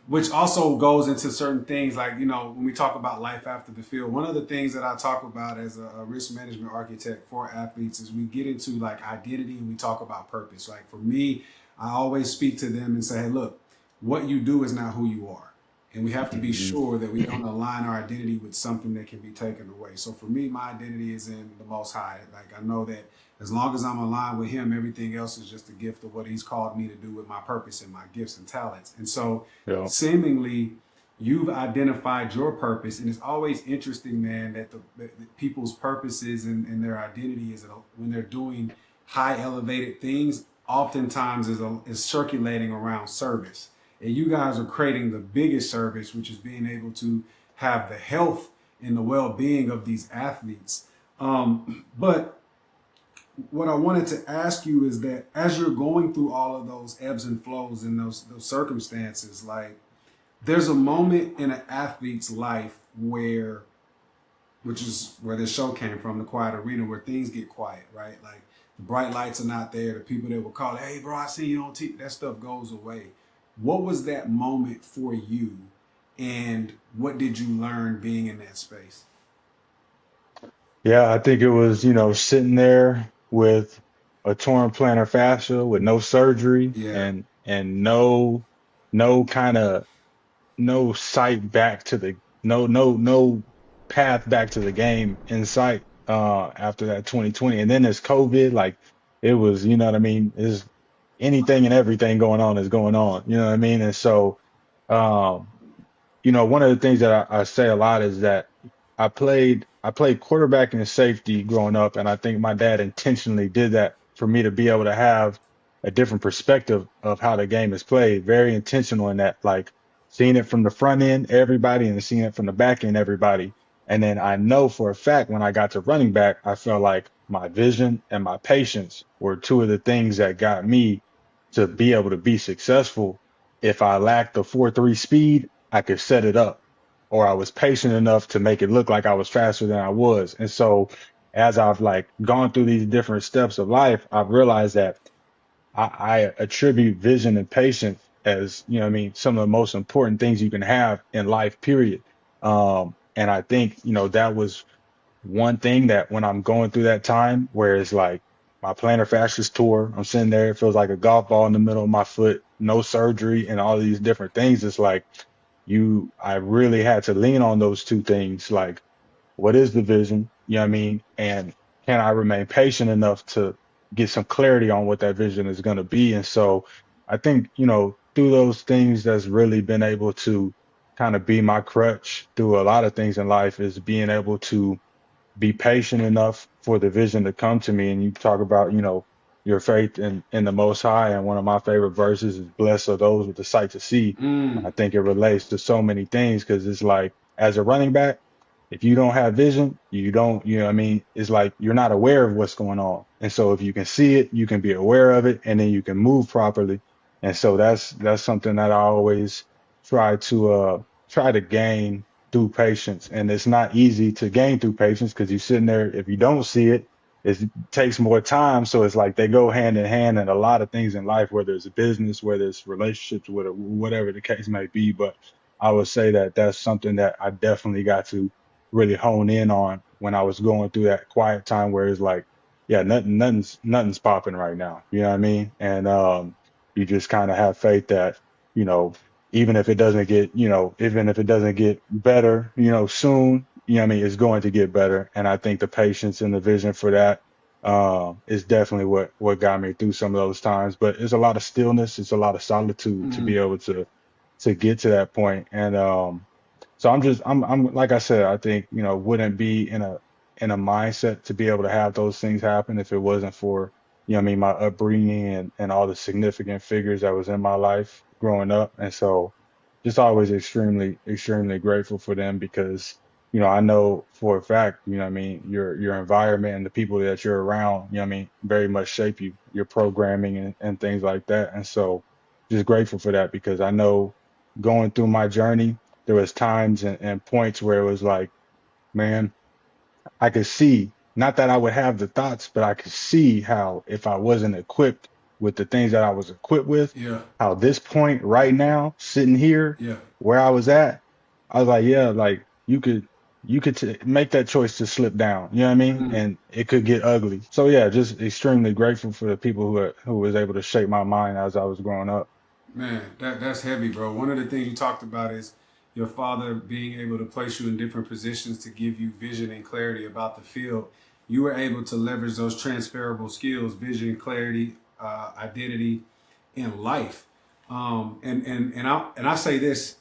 Which also goes into certain things like, when we talk about life after the field, one of the things that I talk about as a risk management architect for athletes is we get into like identity and we talk about purpose. Like for me, I always speak to them and say, hey, look, what you do is not who you are. And we have to be Hmm. sure that we don't align our identity with something that can be taken away. So for me, my identity is in the Most High. Like I know that as long as I'm aligned with Him, everything else is just a gift of what He's called me to do with my purpose and my gifts and talents. And so Yeah. seemingly you've identified your purpose. And it's always interesting, man, that people's purposes and their identity is when they're doing high elevated things, oftentimes is circulating around service. And you guys are creating the biggest service, which is being able to have the health and the well-being of these athletes. But what I wanted to ask you is that as you're going through all of those ebbs and flows and those circumstances, like there's a moment in an athlete's life which is where this show came from, the quiet arena, where things get quiet, right? Like the bright lights are not there. The people that will call, hey, bro, I see you on TV. That stuff goes away. What was that moment for you, and what did you learn being in that space? Yeah, I think it was, sitting there with a torn plantar fascia with no surgery Yeah, and no kind of no sight back to the no path back to the game in sight after that 2020. And then there's COVID, like it was, you know what I mean? Is anything and everything going on is going on, you know what I mean? And so, um, one of the things that I say a lot is that I played quarterback and safety growing up, and I think my dad intentionally did that for me to be able to have a different perspective of how the game is played. Very intentional in that, like seeing it from the front end, everybody, and seeing it from the back end, everybody. And then I know for a fact when I got to running back, I felt like my vision and my patience were two of the things that got me to be able to be successful. If I lacked the 4.3 speed, I could set it up, or I was patient enough to make it look like I was faster than I was. And so as I've like gone through these different steps of life, I've realized that I attribute vision and patience as, what I mean, some of the most important things you can have in life, period. And I think, that was one thing that when I'm going through that time where it's like my plantar fasciitis tore, I'm sitting there, it feels like a golf ball in the middle of my foot, no surgery and all these different things. It's like I really had to lean on those two things. Like, what is the vision? You know what I mean? And can I remain patient enough to get some clarity on what that vision is going to be? And so I think, through those things that's really been able to kind of be my crutch through a lot of things in life is being able to be patient enough for the vision to come to me. And you talk about, your faith in the Most High. And one of my favorite verses is blessed are those with the sight to see. I think it relates to so many things because it's like, as a running back, if you don't have vision, you don't, you know what I mean? It's like you're not aware of what's going on. And so if you can see it, you can be aware of it and then you can move properly. And so that's something that I always try to gain through patience. And it's not easy to gain through patience because you're sitting there, if you don't see it, it takes more time. So it's like they go hand in hand in a lot of things in life, whether it's a business, whether it's relationships, whatever the case may be. But I would say that that's something that I definitely got to really hone in on when I was going through that quiet time where it's like, yeah, nothing's popping right now. You know what I mean? And you just kind of have faith that, you know, even if it doesn't get, even if it doesn't get better, soon, I mean, it's going to get better. And I think the patience and the vision for that is definitely what got me through some of those times. But it's a lot of stillness, it's a lot of solitude to be able to get to that point. And so I'm like I said, I think, wouldn't be in a mindset to be able to have those things happen if it wasn't for, I mean, my upbringing and all the significant figures that was in my life growing up. And so just always extremely, extremely grateful for them because, I know for a fact, I mean, your environment and the people that you're around, I mean, very much shape you, your programming and things like that. And so just grateful for that because I know going through my journey, there was times and points where it was like, man, I could see, not that I would have the thoughts, but I could see how if I wasn't equipped with the things that I was equipped with, Yeah. how this point right now, sitting here Yeah. where I was at, I was like, yeah, like you could make that choice to slip down, you know what I mean? And it could get ugly. So yeah, just extremely grateful for the people who was able to shape my mind as I was growing up. Man, that's heavy, bro. One of the things you talked about is your father being able to place you in different positions to give you vision and clarity about the field. You were able to leverage those transferable skills, vision, clarity, identity in life. And I say this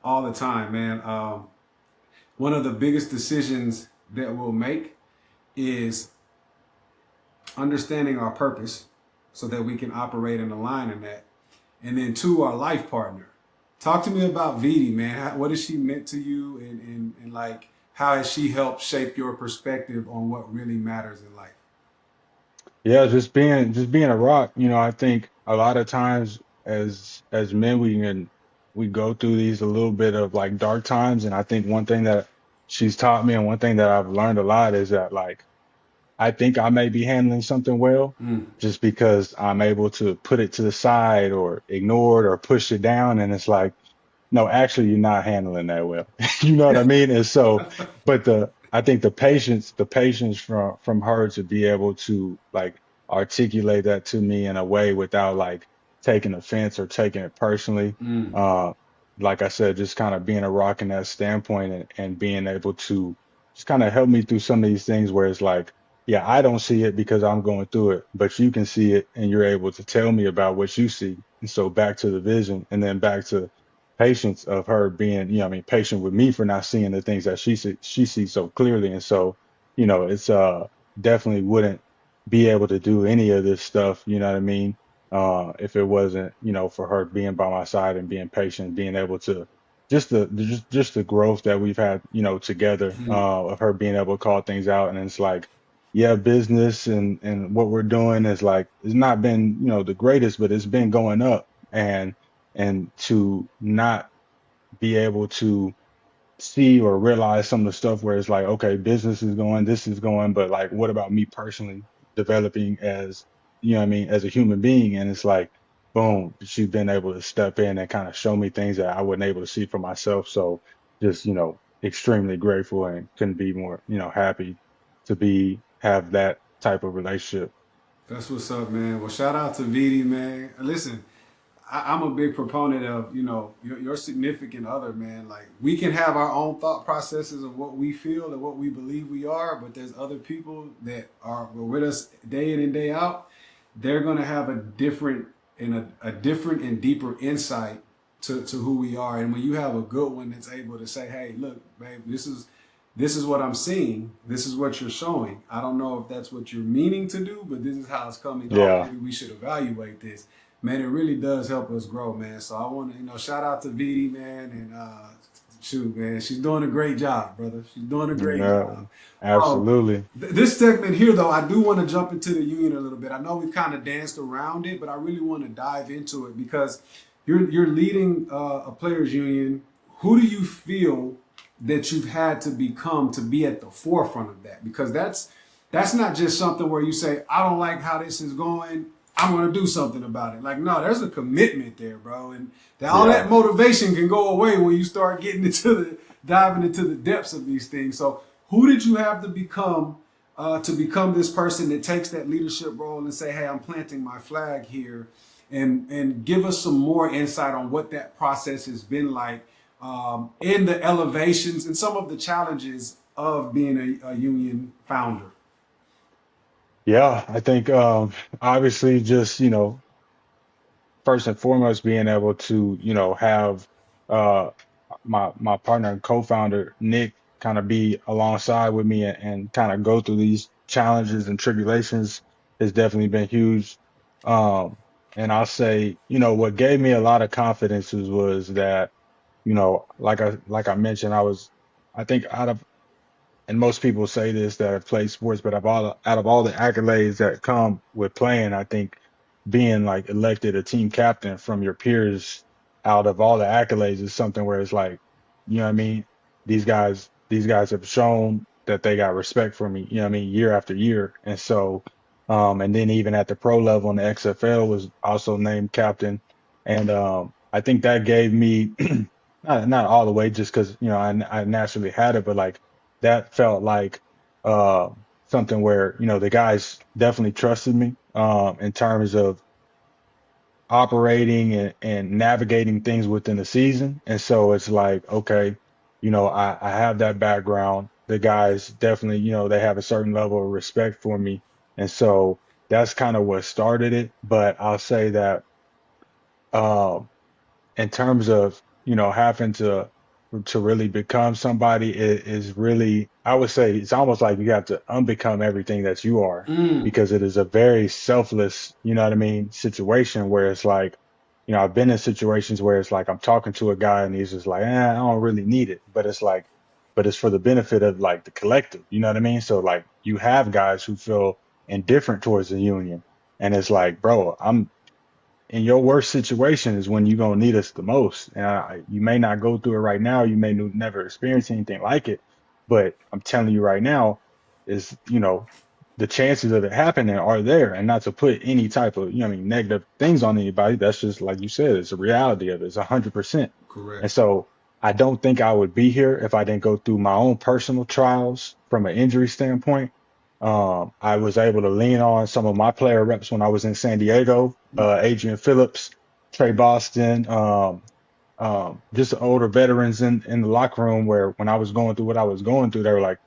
all the time, man. One of the biggest decisions that we'll make is understanding our purpose so that we can operate and align in that. And then two, our life partner. Talk to me about Vidi, man. What has she meant to you and like how has she helped shape your perspective on what really matters in life? Yeah, just being a rock, I think a lot of times as men we go through these a little bit of like dark times and I think one thing that she's taught me and one thing that I've learned a lot is that like I think I may be handling something well just because I'm able to put it to the side or ignore it or push it down and it's like no, actually, you're not handling that well. You know what I mean? And so, but I think the patience from her to be able to like articulate that to me in a way without like taking offense or taking it personally. Uh, like I said, just kind of being a rock in that standpoint and being able to just kind of help me through some of these things where it's like, yeah, I don't see it because I'm going through it, but you can see it and you're able to tell me about what you see. And so back to the vision and then back to patience of her being, I mean, patient with me for not seeing the things that she sees so clearly. And so, it's definitely wouldn't be able to do any of this stuff, you know what I mean? If it wasn't, for her being by my side and being patient, being able to just the growth that we've had, together, of her being able to call things out. And it's like, yeah, business and what we're doing is like it's not been, the greatest, but it's been going up. And to not be able to see or realize some of the stuff where it's like, okay, business is going, this is going, but like, what about me personally developing as, what I mean, as a human being? And it's like, boom, she's been able to step in and kind of show me things that I wasn't able to see for myself. So just, extremely grateful and couldn't be more, happy to have that type of relationship. That's what's up, man. Well, shout out to VD, man. Listen, I'm a big proponent of, your significant other, man. Like, we can have our own thought processes of what we feel and what we believe we are, but there's other people that are with us day in and day out. They're gonna have a different and deeper insight to who we are. And when you have a good one that's able to say, "Hey, look, babe, this is what I'm seeing. This is what you're showing. I don't know if that's what you're meaning to do, but this is how it's coming off. Yeah. Maybe we should evaluate this." Man, it really does help us grow, man. So I want to, shout out to VD, man, and shoot, man, she's doing a great job, brother. She's doing a great No, job. absolutely. This segment here, though, I do want to jump into the union a little bit. I know we've kind of danced around it, but I really want to dive into it because you're leading a players union. Who do you feel that you've had to become to be at the forefront of that? Because that's not just something where you say, I don't like how this is going, I'm going to do something about it. Like, no, there's a commitment there, bro. And all that Yeah. motivation can go away when you start getting diving into the depths of these things. So who did you have to become this person that takes that leadership role and say, hey, I'm planting my flag here, and give us some more insight on what that process has been like, in the elevations and some of the challenges of being a union founder. Yeah, I think obviously just, first and foremost being able to, have uh my partner and co-founder Nick kind of be alongside with me and kind of go through these challenges and tribulations has definitely been huge. And I'll say, what gave me a lot of confidence was that, like I mentioned, I think out of, and most people say this that have played sports, but out of all the accolades that come with playing, I think being like elected a team captain from your peers out of all the accolades is something where it's like, what I mean? These guys have shown that they got respect for me, what I mean, year after year. And so, and then even at the pro level in the XFL was also named captain. And I think that gave me not all the way just because, I naturally had it, but like that felt like uh, something where, the guys definitely trusted me in terms of operating and navigating things within the season. And so it's like, okay, I have that background. The guys definitely, they have a certain level of respect for me. And so that's kind of what started it. But I'll say that um, in terms of having to really become somebody is really, I would say it's almost like you have to unbecome everything that you are, Mm, because it is a very selfless, what I mean, situation where it's like, I've been in situations where it's like I'm talking to a guy and he's just like, I don't really need it, but it's like, but it's for the benefit of like the collective, you know what I mean? So like you have guys who feel indifferent towards the union, and it's like, bro, I'm in your worst situation is when you're gonna need us the most. And you may not go through it right now. You may never experience anything like it, but I'm telling you right now, is the chances of it happening are there. And not to put any type of I mean negative things on anybody. That's just like you said, it's a reality of it. It's 100%. correct. And so I don't think I would be here if I didn't go through my own personal trials from an injury standpoint. I was able to lean on some of my player reps when I was in San Diego, Adrian Phillips, Trey Boston, just older veterans in the locker room where when I was going through what I was going through, they were like,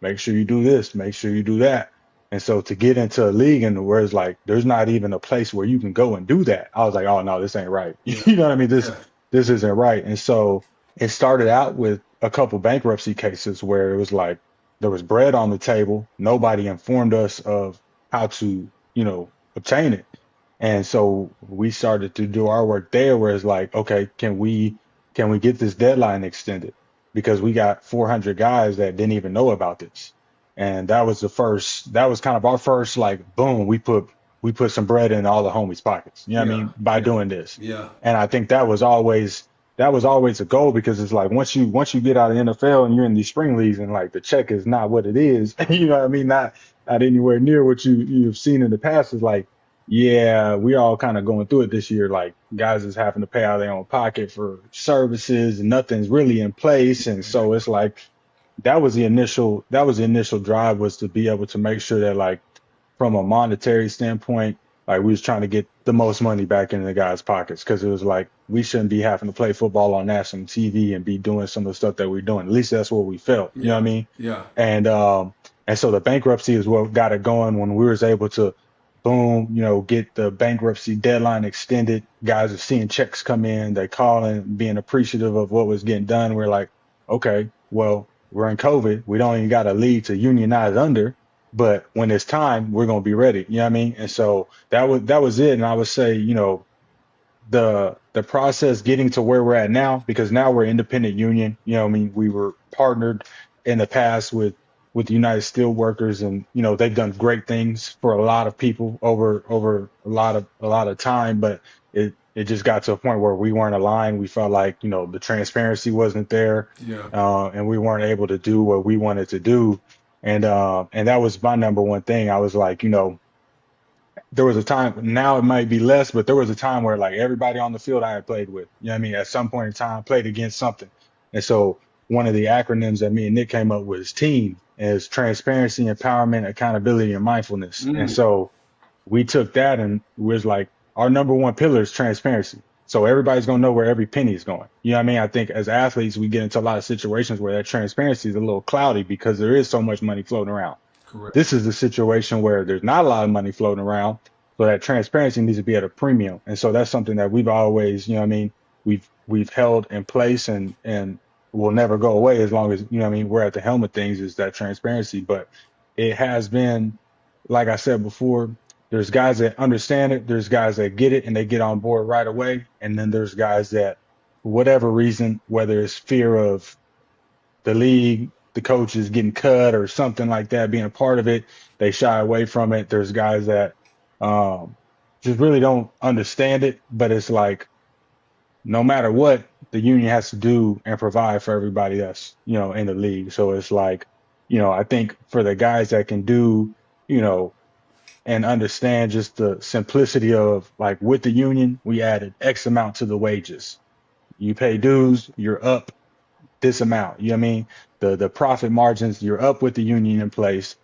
make sure you do this, make sure you do that. And so to get into a league and where it's like there's not even a place where you can go and do that, I was like, oh no, this ain't right. Yeah. You know what I mean? This Yeah. this isn't right. And so it started out with a couple bankruptcy cases where it was like there was bread on the table. Nobody informed us of how to, obtain it. And so we started to do our work there where it's like, okay, can we get this deadline extended? Because we got 400 guys that didn't even know about this. And that was kind of our first, like, boom, we put some bread in all the homies' pockets. You know what I Yeah. mean? By Yeah. doing this. Yeah. And I think that was always a goal because it's like once you get out of the NFL and you're in these spring leagues and like the check is not what it is, you know what I mean? Not anywhere near what you've seen in the past. Is like, yeah, we all kind of going through it this year. Like guys is having to pay out of their own pocket for services and nothing's really in place. And so it's like that was the initial drive, was to be able to make sure that, like, from a monetary standpoint, like we was trying to get the most money back into the guys' pockets, because it was like we shouldn't be having to play football on national TV and be doing some of the stuff that we're doing. At least that's what we felt. You know what I Yeah. mean? Yeah. And so the bankruptcy is what got it going when we was able to, boom, get the bankruptcy deadline extended. Guys are seeing checks come in, they calling, being appreciative of what was getting done. We're like, okay, well, we're in COVID. We don't even got a league to unionize under, but when it's time, we're gonna be ready. You know what I mean? And so that was it. And I would say, the process getting to where we're at now, because now we're independent union. You know what I mean? We were partnered in the past with the United Steelworkers, and they've done great things for a lot of people over a lot of time, but it just got to a point where we weren't aligned. We felt like, the transparency wasn't there, Yeah. and we weren't able to do what we wanted to do. And that was my number one thing. I was like, there was a time, now it might be less, but there was a time where like everybody on the field I had played with, you know what I mean, at some point in time played against something. And so one of the acronyms that me and Nick came up with is TEAM, is transparency, empowerment, accountability, and mindfulness. And Mm. so we took that and was like, our number one pillar is transparency. So everybody's gonna know where every penny is going. You know what I mean? I think as athletes, we get into a lot of situations where that transparency is a little cloudy because there is so much money floating around. Correct. This is the situation where there's not a lot of money floating around, so that transparency needs to be at a premium. And so that's something that we've always, you know what I mean, we've held in place, and will never go away as long as, what I mean, we're at the helm of things, is that transparency. But it has been, like I said before, there's guys that understand it, there's guys that get it and they get on board right away, and then there's guys that, for whatever reason, whether it's fear of the league, the coaches getting cut or something like that, being a part of it, they shy away from it. There's guys that um, just really don't understand it, but it's like no matter what, the union has to do and provide for everybody that's, in the league. So it's like, I think for the guys that can do, you know, and understand just the simplicity of, like, with the union, we added X amount to the wages. You pay dues, you're up this amount. You know what I mean? The profit margins, you're up with the union in place.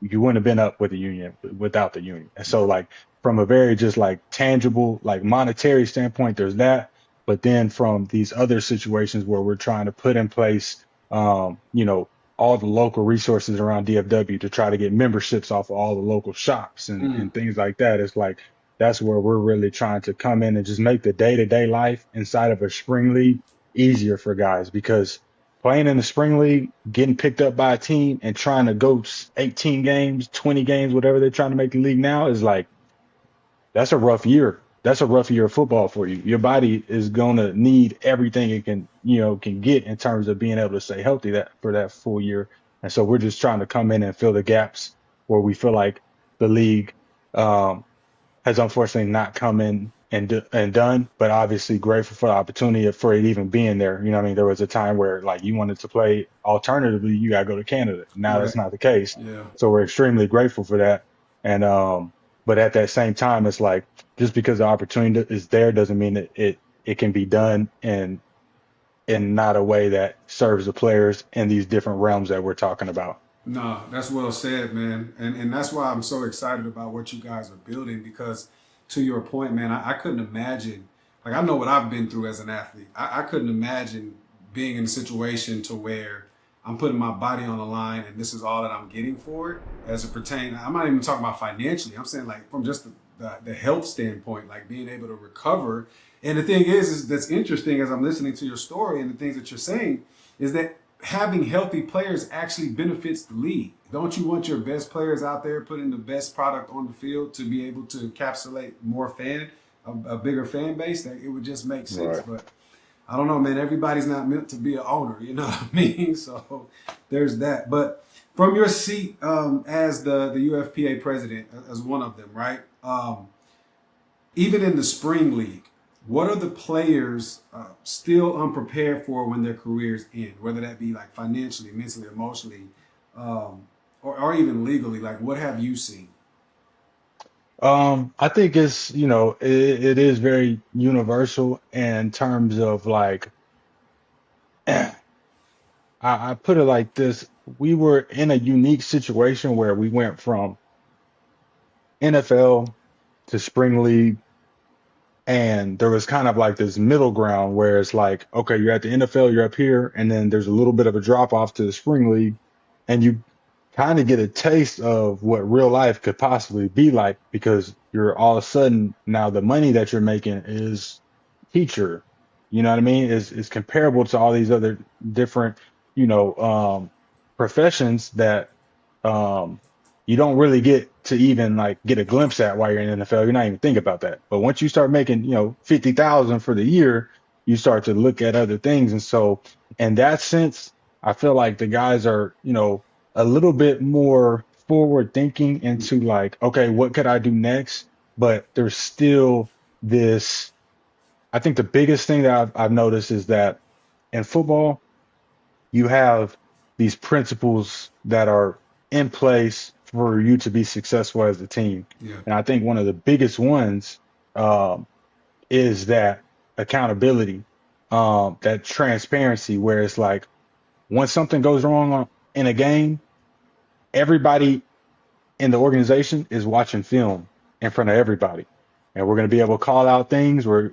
You wouldn't have been up with the union without the union. And so, like, from a very just like tangible, like monetary standpoint, there's that. But then from these other situations where we're trying to put in place, all the local resources around DFW to try to get memberships off of all the local shops and Mm. things like that. It's like that's where we're really trying to come in and just make the day-to-day life inside of a spring league easier for guys, because playing in the spring league, getting picked up by a team and trying to go 18 games, 20 games, whatever they're trying to make the league now, is like, that's a rough year. That's a rough year of football for you. Your body is going to need everything it can get in terms of being able to stay healthy that for that full year. And so we're just trying to come in and fill the gaps where we feel like the league um, has unfortunately not come in and done, but obviously grateful for the opportunity for it even being there. You know what I mean? There was a time where, like, you wanted to play alternatively, you got to go to Canada. Now that's Right. not the case. Yeah. So we're extremely grateful for that. And but at that same time, it's like, just because the opportunity is there doesn't mean that it can be done in not a way that serves the players in these different realms that we're talking about. No, that's well said, man. And that's why I'm so excited about what you guys are building, because to your point, man, I couldn't imagine, like, I know what I've been through as an athlete. I couldn't imagine being in a situation to where I'm putting my body on the line, and this is all that I'm getting for it as it pertains. I'm not even talking about financially. I'm saying like from just the health standpoint, like being able to recover. And the thing is that's interesting as I'm listening to your story and the things that you're saying is that having healthy players actually benefits the league. Don't you want your best players out there putting the best product on the field to be able to encapsulate more a bigger fan base? That it would just make sense. Right. But I don't know, man. Everybody's not meant to be an owner, you know what I mean? So there's that. But from your seat as the UFPA president, as one of them, right? Even in the spring league, what are the players still unprepared for when their careers end? Whether that be like financially, mentally, emotionally, or even legally. Like, what have you seen? I think it's, it is very universal in terms of like, I put it like this. We were in a unique situation where we went from NFL to spring league, and there was kind of like this middle ground where it's like, okay, you're at the NFL, you're up here, and then there's a little bit of a drop off to the spring league, and you kind of get a taste of what real life could possibly be like because you're all of a sudden now the money that you're making is teacher. You know what I mean? Is comparable to all these other different, you know, professions that um you don't really get to even like get a glimpse at while you're in the NFL. You're not even thinking about that. But once you start making, 50,000 for the year, you start to look at other things. And so in that sense, I feel like the guys are, a little bit more forward thinking into like, okay, what could I do next? But there's still this, I think the biggest thing that I've noticed is that in football, you have these principles that are in place for you to be successful as a team. Yeah, And I think one of the biggest ones um, is that accountability, that transparency, where it's like once something goes wrong in a game, everybody in the organization is watching film in front of everybody. And we're going to be able to call out things, we're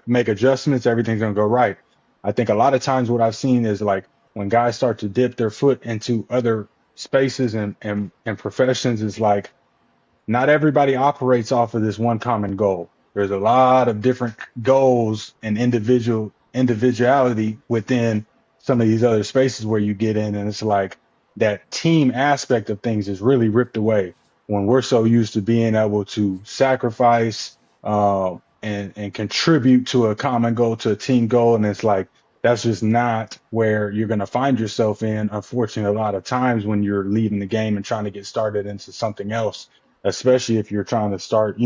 make adjustments, everything's going to go right. I think a lot of times what I've seen is like when guys start to dip their foot into other spaces and professions, is like not everybody operates off of this one common goal. There's a lot of different goals and individuality within some of these other spaces where you get in, and it's like that team aspect of things is really ripped away when we're so used to being able to sacrifice and contribute to a common goal, to a team goal, and it's like that's just not where you're going to find yourself in. Unfortunately, a lot of times when you're leading the game and trying to get started into something else, especially if you're trying to start,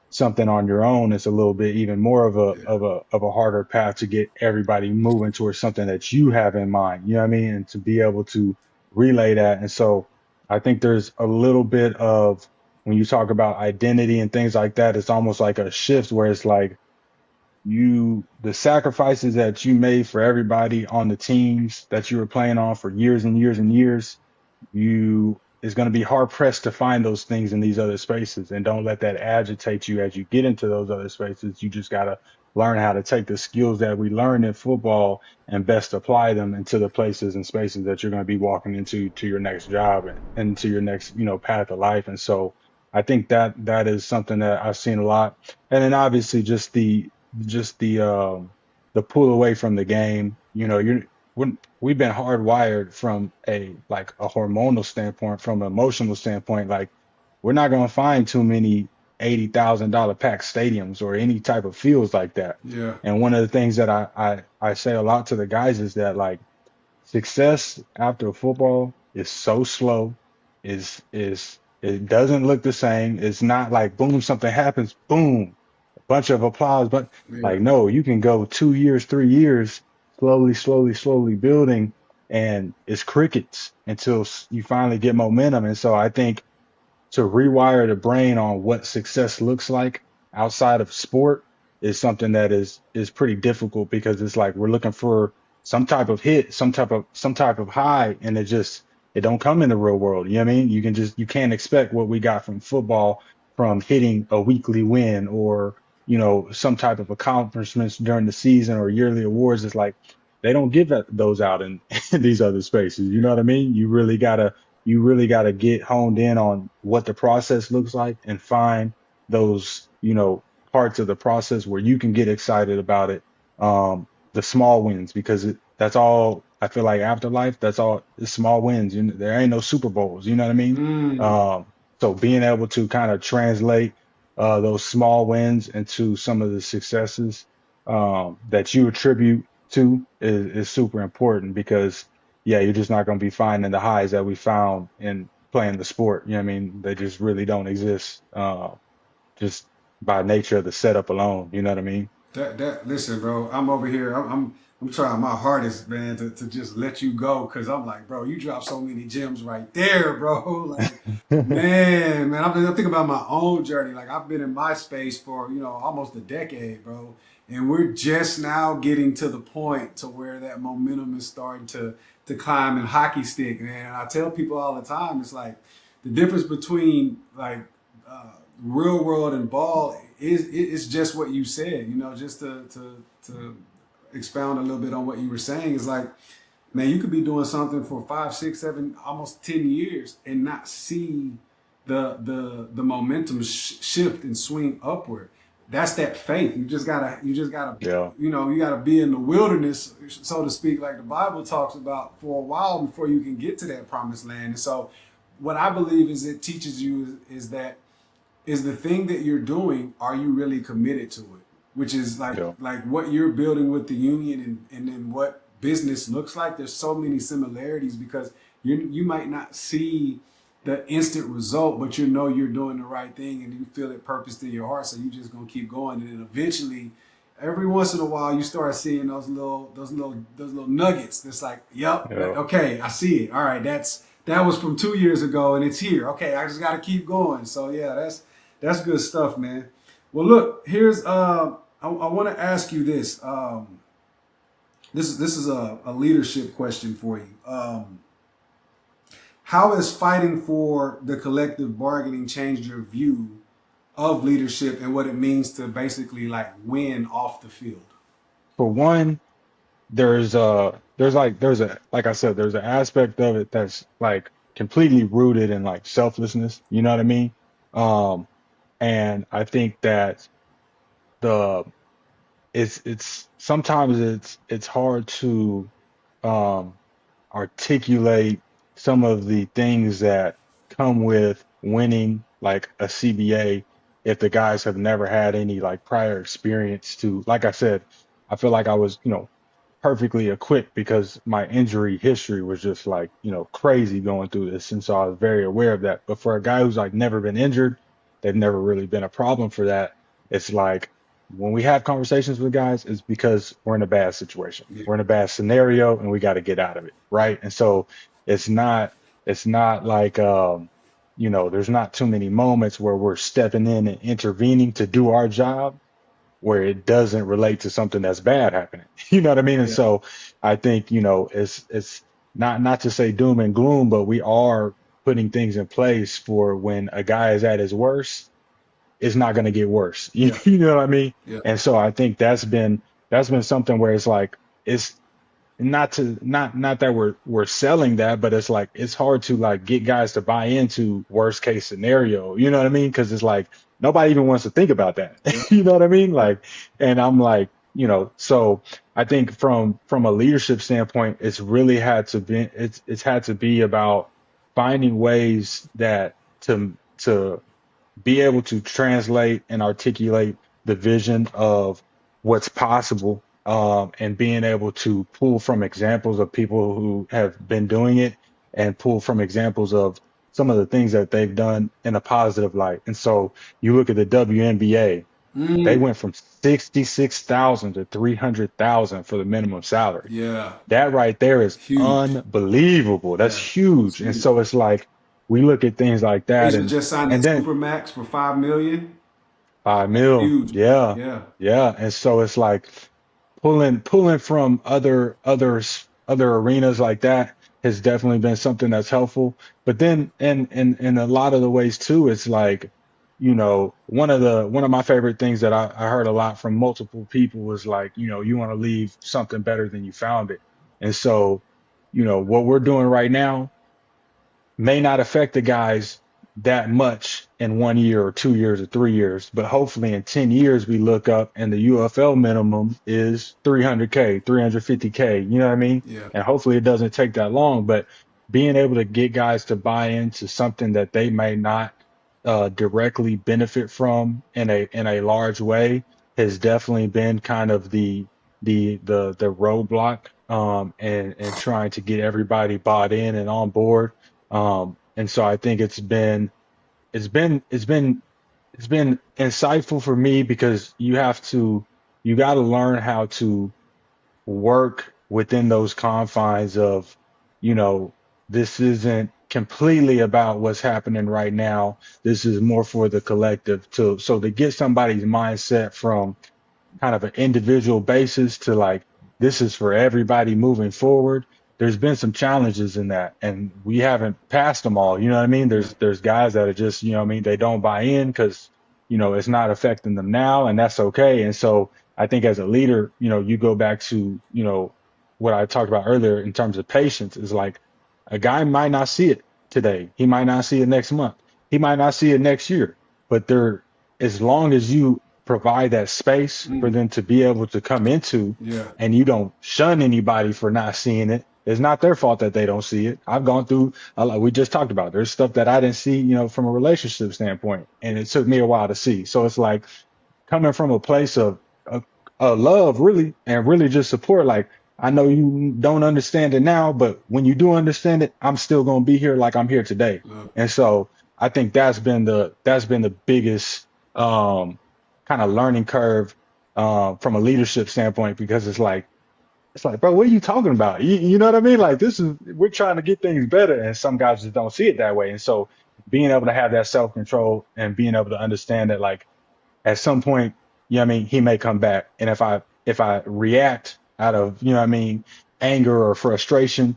something on your own, it's a little bit even more of a yeah, harder path to get everybody moving towards something that you have in mind. You know what I mean? And to be able to relay that. And so I think there's a little bit of when you talk about identity and things like that, it's almost like a shift where it's like the sacrifices that you made for everybody on the teams that you were playing on for years and years and years, you is going to be hard pressed to find those things in these other spaces. And don't let that agitate you as you get into those other spaces. You just got to learn how to take the skills that we learned in football and best apply them into the places and spaces that you're going to be walking into, to your next job and to your next, path of life. And so I think that is something that I've seen a lot. And then obviously just the pull away from the game. We've been hardwired from a hormonal standpoint, from an emotional standpoint. Like we're not going to find too many $80,000 packed stadiums or any type of fields like that. yeah, And one of the things that I say a lot to the guys is that like success after football is so slow, is it doesn't look the same. It's not like boom, something happens, boom, a bunch of applause, but yeah, like no, you can go 2 years, 3 years, slowly, slowly, slowly building, and it's crickets until you finally get momentum. And so I think to rewire the brain on what success looks like outside of sport is something that is pretty difficult because it's like we're looking for some type of hit, some type of high, and it don't come in the real world. You know what I mean? You can't expect what we got from football from hitting a weekly win or some type of accomplishments during the season or yearly awards. It's like they don't give those out in, in these other spaces. You know what I mean? You really gotta get honed in on what the process looks like and find those, parts of the process where you can get excited about it. The small wins, because that's all I feel like afterlife. That's all it's small wins. There ain't no Super Bowls. You know what I mean? Mm. Um, so being able to kind of translate those small wins into some of the successes that you attribute to is super important because, yeah, you're just not going to be finding the highs that we found in playing the sport. You know what I mean? They just really don't exist just by nature of the setup alone. You know what I mean? That listen, bro. I'm over here. I'm trying my hardest, man, to just let you go because I'm like, bro, you dropped so many gems right there, bro. Like, man, I'm thinking about my own journey. Like, I've been in my space for almost a decade, bro, and we're just now getting to the point to where that momentum is starting to climb in hockey stick, man. And I tell people all the time, it's like the difference between like real world and ball is just what you said. Just to expound a little bit on what you were saying is like, man, you could be doing something for 5, 6, 7, almost 10 years and not see the momentum shift and swing upward. That's that faith. You just gotta Yeah. you gotta be in the wilderness, so to speak, like the Bible talks about, for a while before you can get to that promised land. And so what I believe is it teaches you is that is the thing that you're doing, are you really committed to it? Which is Yeah. like what you're building with the union, and then what business looks like. There's so many similarities because you might not see the instant result, but you're doing the right thing and you feel it purposed in your heart. So you just gonna keep going, and then eventually, every once in a while, you start seeing those little nuggets. That's like, yep, Yeah. okay, I see it. All right, that was from 2 years ago, and it's here. Okay, I just got to keep going. So yeah, that's good stuff, man. Well, look, here's I want to ask you this. This is a leadership question for you. How has fighting for the collective bargaining changed your view of leadership and what it means to basically like win off the field? For one, like I said, there's an aspect of it that's like completely rooted in like selflessness. You know what I mean? Um, and I think that the it's sometimes it's hard to um articulate some of the things that come with winning like a CBA if the guys have never had any like prior experience to, like I said, I feel like I was, perfectly equipped because my injury history was just like, crazy going through this. And so I was very aware of that. But for a guy who's like never been injured, they've never really been a problem for that. It's like when we have conversations with guys, it's because we're in a bad situation. Yeah, We're in a bad scenario and we got to get out of it. Right. And so it's not, it's not like, there's not too many moments where we're stepping in and intervening to do our job where it doesn't relate to something that's bad happening. You know what I mean? And yeah, so I think, it's not to say doom and gloom, but we are putting things in place for when a guy is at his worst, it's not going to get worse. You, yeah, you know what I mean? yeah, And so I think that's been something where it's like it's not that we're selling that, but it's like it's hard to like get guys to buy into worst case scenario. You know what I mean? Because it's like nobody even wants to think about that. yeah, You know what I mean? yeah, Like, and I'm like, so I think from a leadership standpoint, it's had to be about finding ways that to be able to translate and articulate the vision of what's possible, and being able to pull from examples of people who have been doing it and pull from examples of some of the things that they've done in a positive light. And so you look at the WNBA, they mm, went from 66,000 to 300,000 for the minimum salary. yeah. That right there is Huge. unbelievable. That's Yeah, it's huge. And huge. so it's like we look at things like that, Asia and just signed and that then super max for 5 million. 5 mil. Huge, man. Yeah. Yeah, Yeah. And so it's like pulling from other arenas like that has definitely been something that's helpful. But then in a lot of the ways too, it's like, one of my favorite things that I heard a lot from multiple people was like, you want to leave something better than you found it. And so, what we're doing right now may not affect the guys that much in 1 year or 2 years or 3 years, but hopefully in 10 years we look up and the UFL minimum is 300K, 350K, you know what I mean? Yeah. And hopefully it doesn't take that long, but being able to get guys to buy into something that they may not directly benefit from in a large way has definitely been kind of the roadblock and trying to get everybody bought in and on board. And so I think it's been it's been it's been insightful for me because you got to learn how to work within those confines of, you know, this isn't completely about what's happening right now. This is more for the collective to get somebody's mindset from kind of an individual basis to like this is for everybody moving forward. There's been some challenges in that, and we haven't passed them all. You know what I mean? Yeah. There's guys that are just, you know what I mean, they don't buy in because, it's not affecting them now, and that's okay. And so I think as a leader, you go back to, what I talked about earlier in terms of patience is like a guy might not see it today. He might not see it next month. He might not see it next year, but as long as you provide that space for Mm. them to be able to come into Yeah. and you don't shun anybody for not seeing it. It's not their fault that they don't see it. I've gone through, like we just talked about, there's stuff that I didn't see, from a relationship standpoint, and it took me a while to see. So it's like coming from a place of love, really, and really just support. Like, I know you don't understand it now, but when you do understand it, I'm still going to be here like I'm here today. Love. And so I think that's been the biggest, kind of learning curve, from a leadership standpoint, because it's like, bro, what are you talking about? You know what I mean? Like, we're trying to get things better, and some guys just don't see it that way. And so being able to have that self control and being able to understand that, like, at some point, what I mean, he may come back. And if I react out of, what I mean, anger or frustration,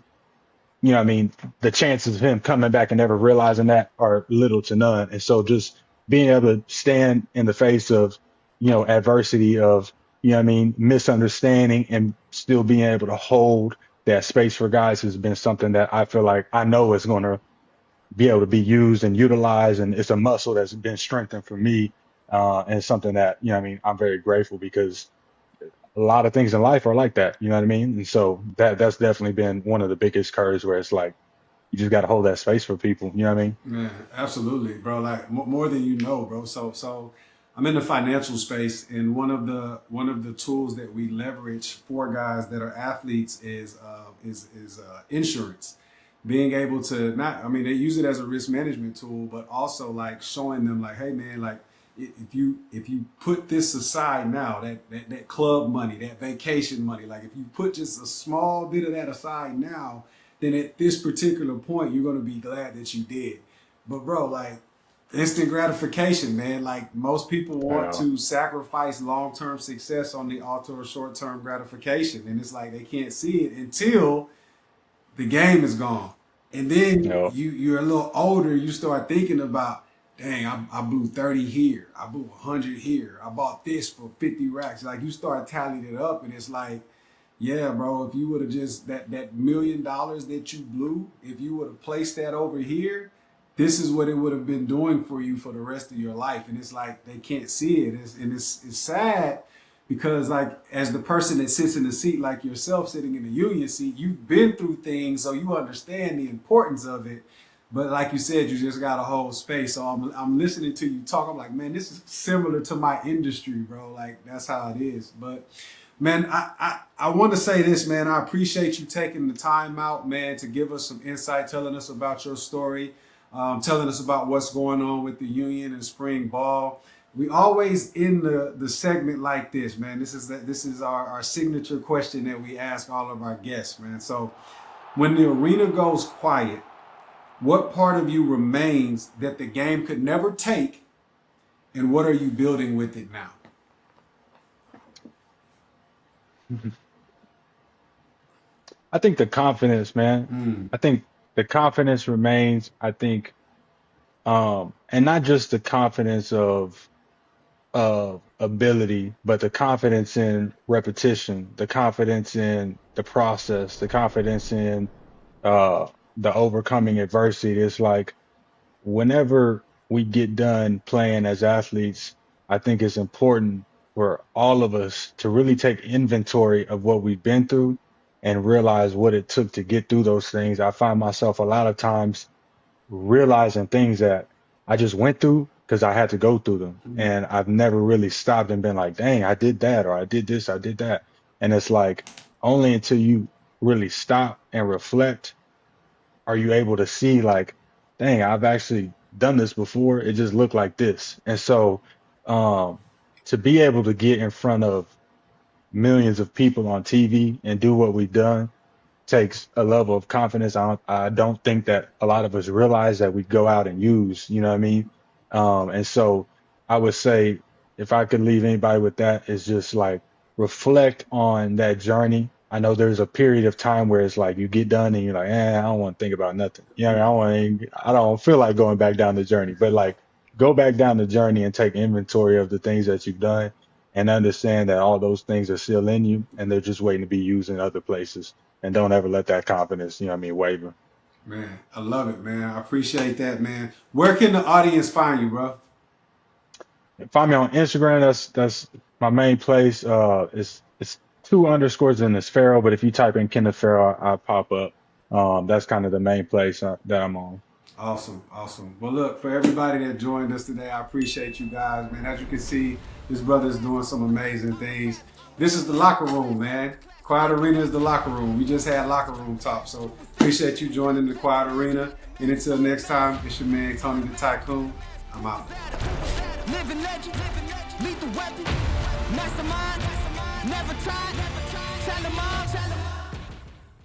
what I mean, the chances of him coming back and never realizing that are little to none. And so just being able to stand in the face of, adversity of, what I mean, misunderstanding and still being able to hold that space for guys has been something that I feel like I know is going to be able to be used and utilized. And it's a muscle that's been strengthened for me. And something that, what I mean, I'm very grateful because a lot of things in life are like that. You know what I mean? And so that's definitely been one of the biggest curves where it's like, you just got to hold that space for people. You know what I mean? Man, absolutely, bro. Like more than you know, bro. So I'm in the financial space, and one of the tools that we leverage for guys that are athletes is insurance. Being able to not, I mean, they use it as a risk management tool, but also like showing them like, hey, man, like if you put this aside now, that club money, that vacation money, like if you put just a small bit of that aside now, then at this particular point, you're gonna be glad that you did. But bro, like instant gratification, man. Like most people want Uh, to sacrifice long-term success on the altar of short-term gratification, and it's like they can't see it until the game is gone. And you then know, you're a little older, you start thinking about, dang, I blew 30 here, I blew 100 here, I bought this for 50 racks. Like you start tallying it up, and it's like, yeah, bro, if you would have just that $1 million that you blew, if you would have placed that over here, this is what it would have been doing for you for the rest of your life. And it's like they can't see it. It's sad because like as the person that sits in the seat like yourself sitting in the union seat, you've been through things, so you understand the importance of it. But like you said, you just got to hold space. So I'm listening to you talk. I'm like, man, this is similar to my industry, bro. Like that's how it is. But man, I want to say this, man. I appreciate you taking the time out, man, to give us some insight, telling us about your story, telling us about what's going on with the union and spring ball. We always end the segment like this, man. This is our signature question that we ask all of our guests, man. So when the arena goes quiet, what part of you remains that the game could never take, and what are you building with it now? I think the confidence, man. Mm. I think the confidence remains. I think And not just the confidence of ability, but the confidence in repetition, the confidence in the process, the confidence in uh, the overcoming adversity. It's like whenever we get done playing as athletes, I think it's important for all of us to really take inventory of what we've been through and realize what it took to get through those things. I find myself a lot of times realizing things that I just went through because I had to go through them. And I've never really stopped and been like, dang, I did that, or I did this, I did that. And it's like only until you really stop and reflect are you able to see like, dang, I've actually done this before. It just looked like this. And so um to be able to get in front of millions of people on TV and do what we've done takes a level of confidence. I don't think that a lot of us realize that we go out and use, you know what I mean? And so I would say if I could leave anybody with that, it's just like reflect on that journey. I know there's a period of time where it's like you get done and you're like, I don't want to think about nothing. You know, I don't feel like going back down the journey, but like go back down the journey and take inventory of the things that you've done and understand that all those things are still in you and they're just waiting to be used in other places, and don't ever let that confidence, you know what I mean, waver. Man, I love it, man. I appreciate that, man. Where can the audience find you, bro? Find me on Instagram. That's my main place. It's two underscores and it's Farrow, but if you type in Kenneth Farrow, I pop up. That's kind of the main place that I'm on. Awesome, awesome. Well, look, for everybody that joined us today, I appreciate you guys, man. As you can see, this brother is doing some amazing things. This is the locker room, man. Quiet Arena is the locker room. We just had locker room talk, so appreciate you joining the Quiet Arena. And until next time, it's your man, Tony the Tycoon. I'm out. Living legend, lethal weapon, mastermind, never tried, tell 'em all.